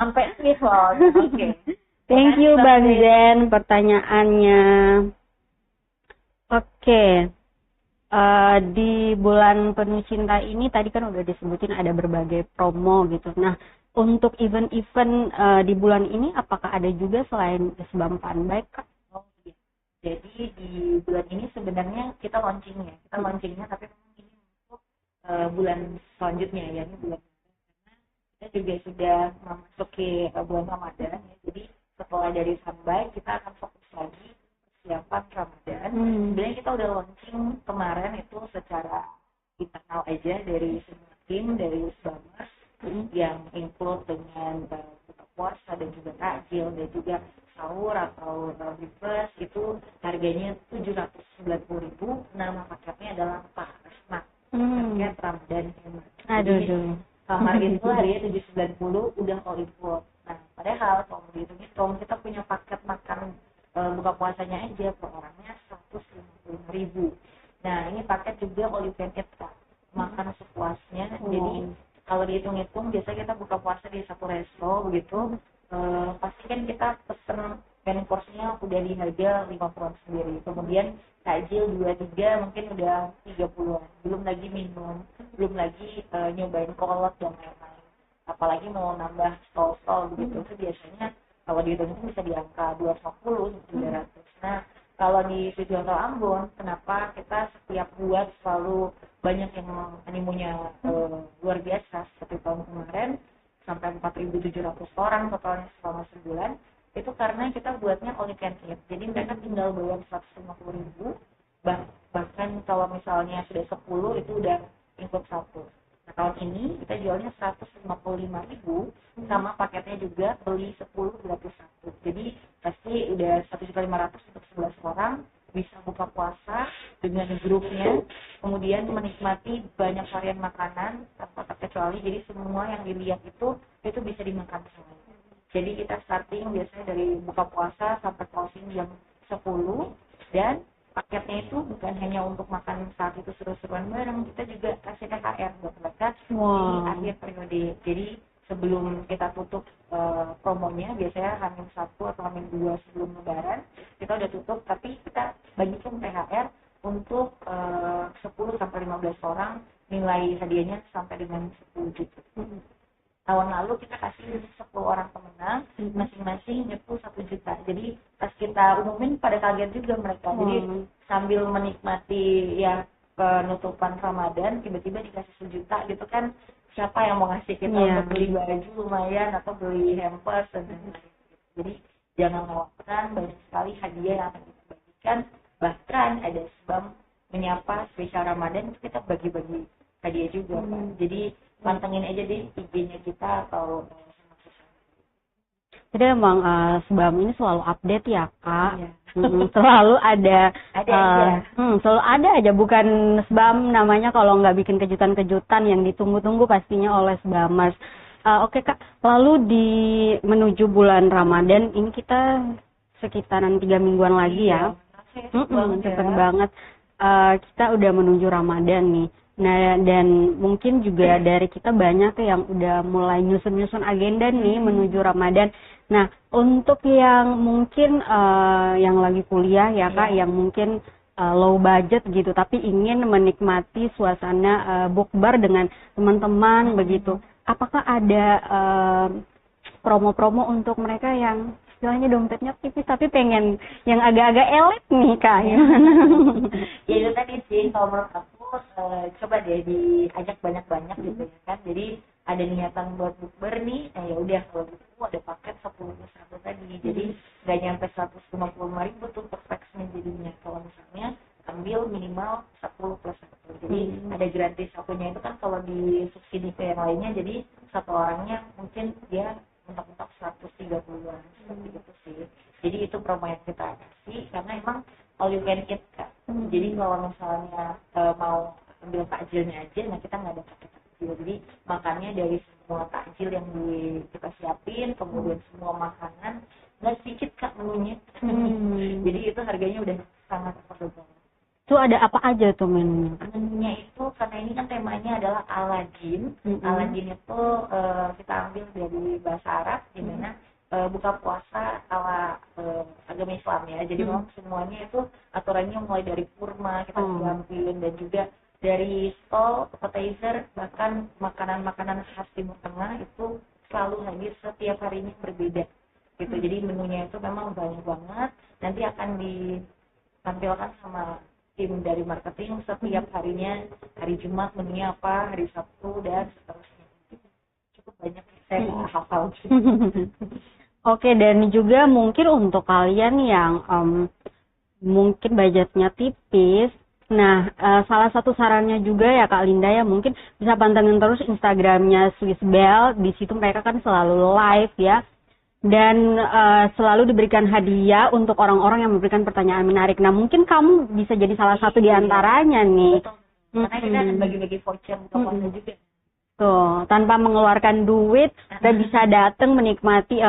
Sampai Swiss loh. Oke.
Thank you Bang Zen pertanyaannya. Oke. Di bulan penuh cinta ini tadi kan udah disebutin ada berbagai promo gitu. Nah, untuk event-event di bulan ini apakah ada juga selain Isbam Funbike Kak?
Jadi di bulan ini sebenarnya kita launchingnya tapi ini untuk bulan selanjutnya ya, ini bulan karena kita juga sudah memasuki bulan Ramadan ya. Jadi setelah dari Funbike kita akan fokus lagi persiapan Ramadan. Sebenarnya kita udah launching kemarin itu secara internal aja dari semua tim dari Isbamers yang include dengan buka puasa dan juga takjil dan juga sahur atau breakfast itu harganya 790.000. Nama paketnya adalah Pak Resma. Paket Ramadan Hemat.
Aduh.
Kamar itu harganya 790 udah all include. Nah, padahal kalau dihitung kita punya paket makan buka puasanya aja per orangnya 150.000. Nah, ini paket juga all you can eat Kak. Makan sepuasnya. Jadi kalau dihitung-hitung biasanya kita buka puasa di satu resto begitu. Pasti kan kita pesen menu porsinya udah di harga 50-an sendiri. Kemudian takjil 2-3 mungkin udah 30-an. Belum lagi minum, belum lagi nyobain kolak dan lain-lain. apalagi mau nambah stall begitu itu biasanya kalau di Indonesia bisa di angka 250 300. Nah kalau di Sweet Hotel Ambon, kenapa kita setiap buat selalu banyak yang animonya luar biasa seperti tahun kemarin sampai 4.700 orang totalnya selama sebulan, itu karena kita buatnya all you can eat. Jadi mereka tinggal bayar 150.000, bahkan kalau misalnya sudah 10 itu udah include satu. Nah tahun ini kita jualnya 155.000 sama paketnya juga beli 10 gratis satu. Jadi pasti udah 1.500.000 untuk 11 orang bisa buka puasa dengan grupnya, kemudian menikmati banyak varian makanan tanpa terkecuali. Jadi semua yang dilihat itu bisa dimakan semua. Jadi kita starting biasanya dari buka puasa sampai closing jam 10, dan paketnya itu bukan hanya untuk makan saat itu seru-seruan bareng, kita juga kasih THR buat mereka di akhir periode. Jadi sebelum kita tutup promonya, biasanya H-1 atau H-2 sebelum lebaran kita udah tutup, tapi kita bagikan THR untuk 10 sampai 15 orang, nilai hadiahnya sampai dengan 10 juta. Tahun lalu kita kasih 10 orang pemenang, masing-masing nyepu 1 juta. Jadi pas kita umumin pada kaget juga mereka. Jadi sambil menikmati ya penutupan Ramadan, tiba-tiba dikasih 1 juta gitu kan, siapa yang mau ngasih kita untuk beli baju lumayan atau beli hampers dan lain-lain. Jadi jangan lewatkan, banyak sekali hadiah yang akan kita bagikan. Bahkan ada sebab menyapa spesial Ramadan itu kita bagi-bagi hadiah juga kan. Jadi pantengin aja deh IG-nya kita atau
jadi emang sebelum ini selalu update ya Kak. Selalu ada selalu ada aja, bukan sebam namanya kalau nggak bikin kejutan-kejutan yang ditunggu-tunggu pastinya oleh sebamers. Oke Kak, lalu menuju bulan Ramadan ini kita sekitaran 3 mingguan lagi ya. Cepet banget. Kita udah menuju Ramadan nih. Nah, dan mungkin juga dari kita banyak yang udah mulai nyusun-nyusun agenda nih menuju Ramadan. Nah, untuk yang mungkin yang lagi kuliah ya Kak, yang mungkin low budget gitu, tapi ingin menikmati suasana bukber dengan teman-teman begitu. Apakah ada promo-promo untuk mereka yang istilahnya dompetnya tipis tapi pengen yang agak-agak elit nih Kak?
Ya itu tadi sih, kalau menurut aku coba deh diajak banyak-banyak gitu ya kan. Jadi ada niatan buat bukber nih, ya udah kalau gitu ada paket 10+1 tadi. Jadi nggak nyampe 155.000 tuh per packsnya jadinya. Kalau misalnya ambil minimal 10+1. Jadi ada gratis satunya itu kan kalau di subsidi ke yang lainnya, jadi satu orangnya mungkin dia mentok-mentok 130-an seperti itu sih. Jadi itu promo yang kita kasih karena emang all you can eat Kak. Jadi kalau misalnya mau ambil takjilnya aja, nah kita nggak ada pakai takjil. Jadi makannya dari semua takjil yang kita siapin, kemudian semua makanan nggak sedikit Kak menunya. Jadi itu harganya udah sangat affordable.
Itu ada apa aja tuh menunya?
Menunya itu karena ini kan temanya adalah Aladin. Aladin itu kita ambil dari bahasa Arab, di mana buka puasa ala agama Islam ya. Jadi memang semuanya itu aturannya mulai dari kurma kita siapin, dan juga dari stall, appetizer, bahkan makanan-makanan khas Timur Tengah itu selalu hadir setiap harinya berbeda gitu. Jadi menunya itu memang banyak banget. Nanti akan ditampilkan sama tim dari marketing setiap harinya. Hari Jumat menunya apa, hari Sabtu, dan seterusnya. Cukup banyak, saya nggak hafal.
Oke, dan juga mungkin untuk kalian yang mungkin budgetnya tipis, nah salah satu sarannya juga ya Kak Linda ya, mungkin bisa pantengin terus Instagramnya Swiss Belle. Di situ mereka kan selalu live ya, dan selalu diberikan hadiah untuk orang-orang yang memberikan pertanyaan menarik. Nah mungkin kamu bisa jadi salah satu di antaranya nih.
Betul. Karena kita akan bagi-bagi voucher untuk puasa juga.
Tuh, tanpa mengeluarkan duit, kita bisa datang menikmati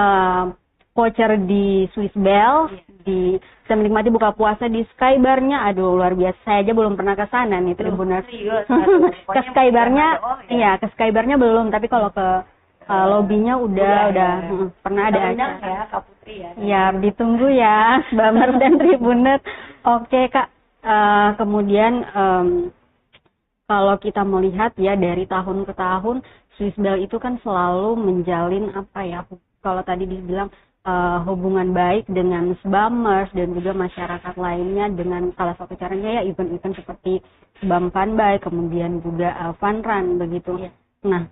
voucher di Swiss Belle, bisa menikmati buka puasa di Skybar-nya. Aduh, luar biasa. Saya aja belum pernah ke sana nih, Tribuners. Ke Skybar-nya, iya, ke Skybar-nya belum, tapi kalau ke lobbynya udah pernah ada aja.
Ya, Kak Putri ya.
Ya, ditunggu ya, Bamers dan Tribuners. Oke, Kak. Kemudian kalau kita melihat ya dari tahun ke tahun Swiss Bell itu kan selalu menjalin apa ya, kalau tadi dibilang hubungan baik dengan Sbamers dan juga masyarakat lainnya dengan salah satu caranya ya event-event seperti Sbam Funbuy, kemudian juga Fun Run begitu.
Iya.
Nah,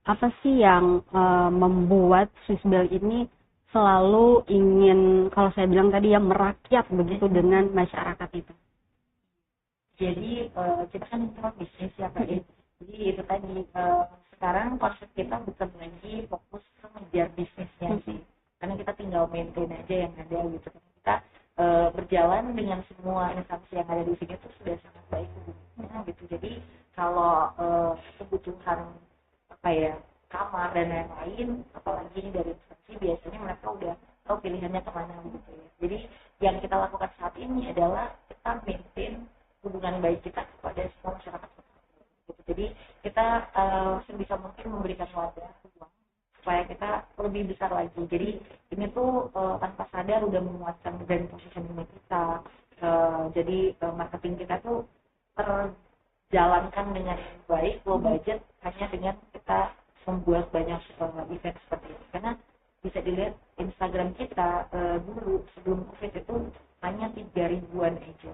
apa sih yang membuat Swiss Bell ini selalu ingin, kalau saya bilang tadi ya, merakyat begitu dengan masyarakat itu?
Jadi kita kan bisnis ya Kak. Jadi itu tadi sekarang konsep kita bukan lagi fokus ke ngejar bisnisnya sih, karena kita tinggal maintain aja yang ada gitu. Kita berjalan dengan semua instansi yang ada di sini itu sudah sangat baik gitu. Jadi kalau kebutuhan apa ya, kamar dan lain-lain, apalagi ini dari instansi, biasanya mereka udah tahu pilihannya kemana gitu ya. Jadi yang kita lakukan saat ini adalah kita maintain hubungan baik kita kepada semua masyarakat gitu. Jadi kita sebisa mungkin memberikan wadah ruang supaya kita lebih besar lagi. Jadi ini tuh tanpa sadar udah menguatkan brand positioning kita. Jadi marketing kita tuh terjalankan dengan baik, low budget, hanya dengan kita membuat banyak event seperti ini. Karena bisa dilihat Instagram kita dulu sebelum COVID itu hanya 3.000-an aja,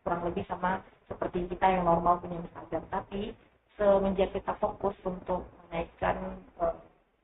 kurang lebih sama seperti kita yang normal punya Instagram. Tapi semenjak kita fokus untuk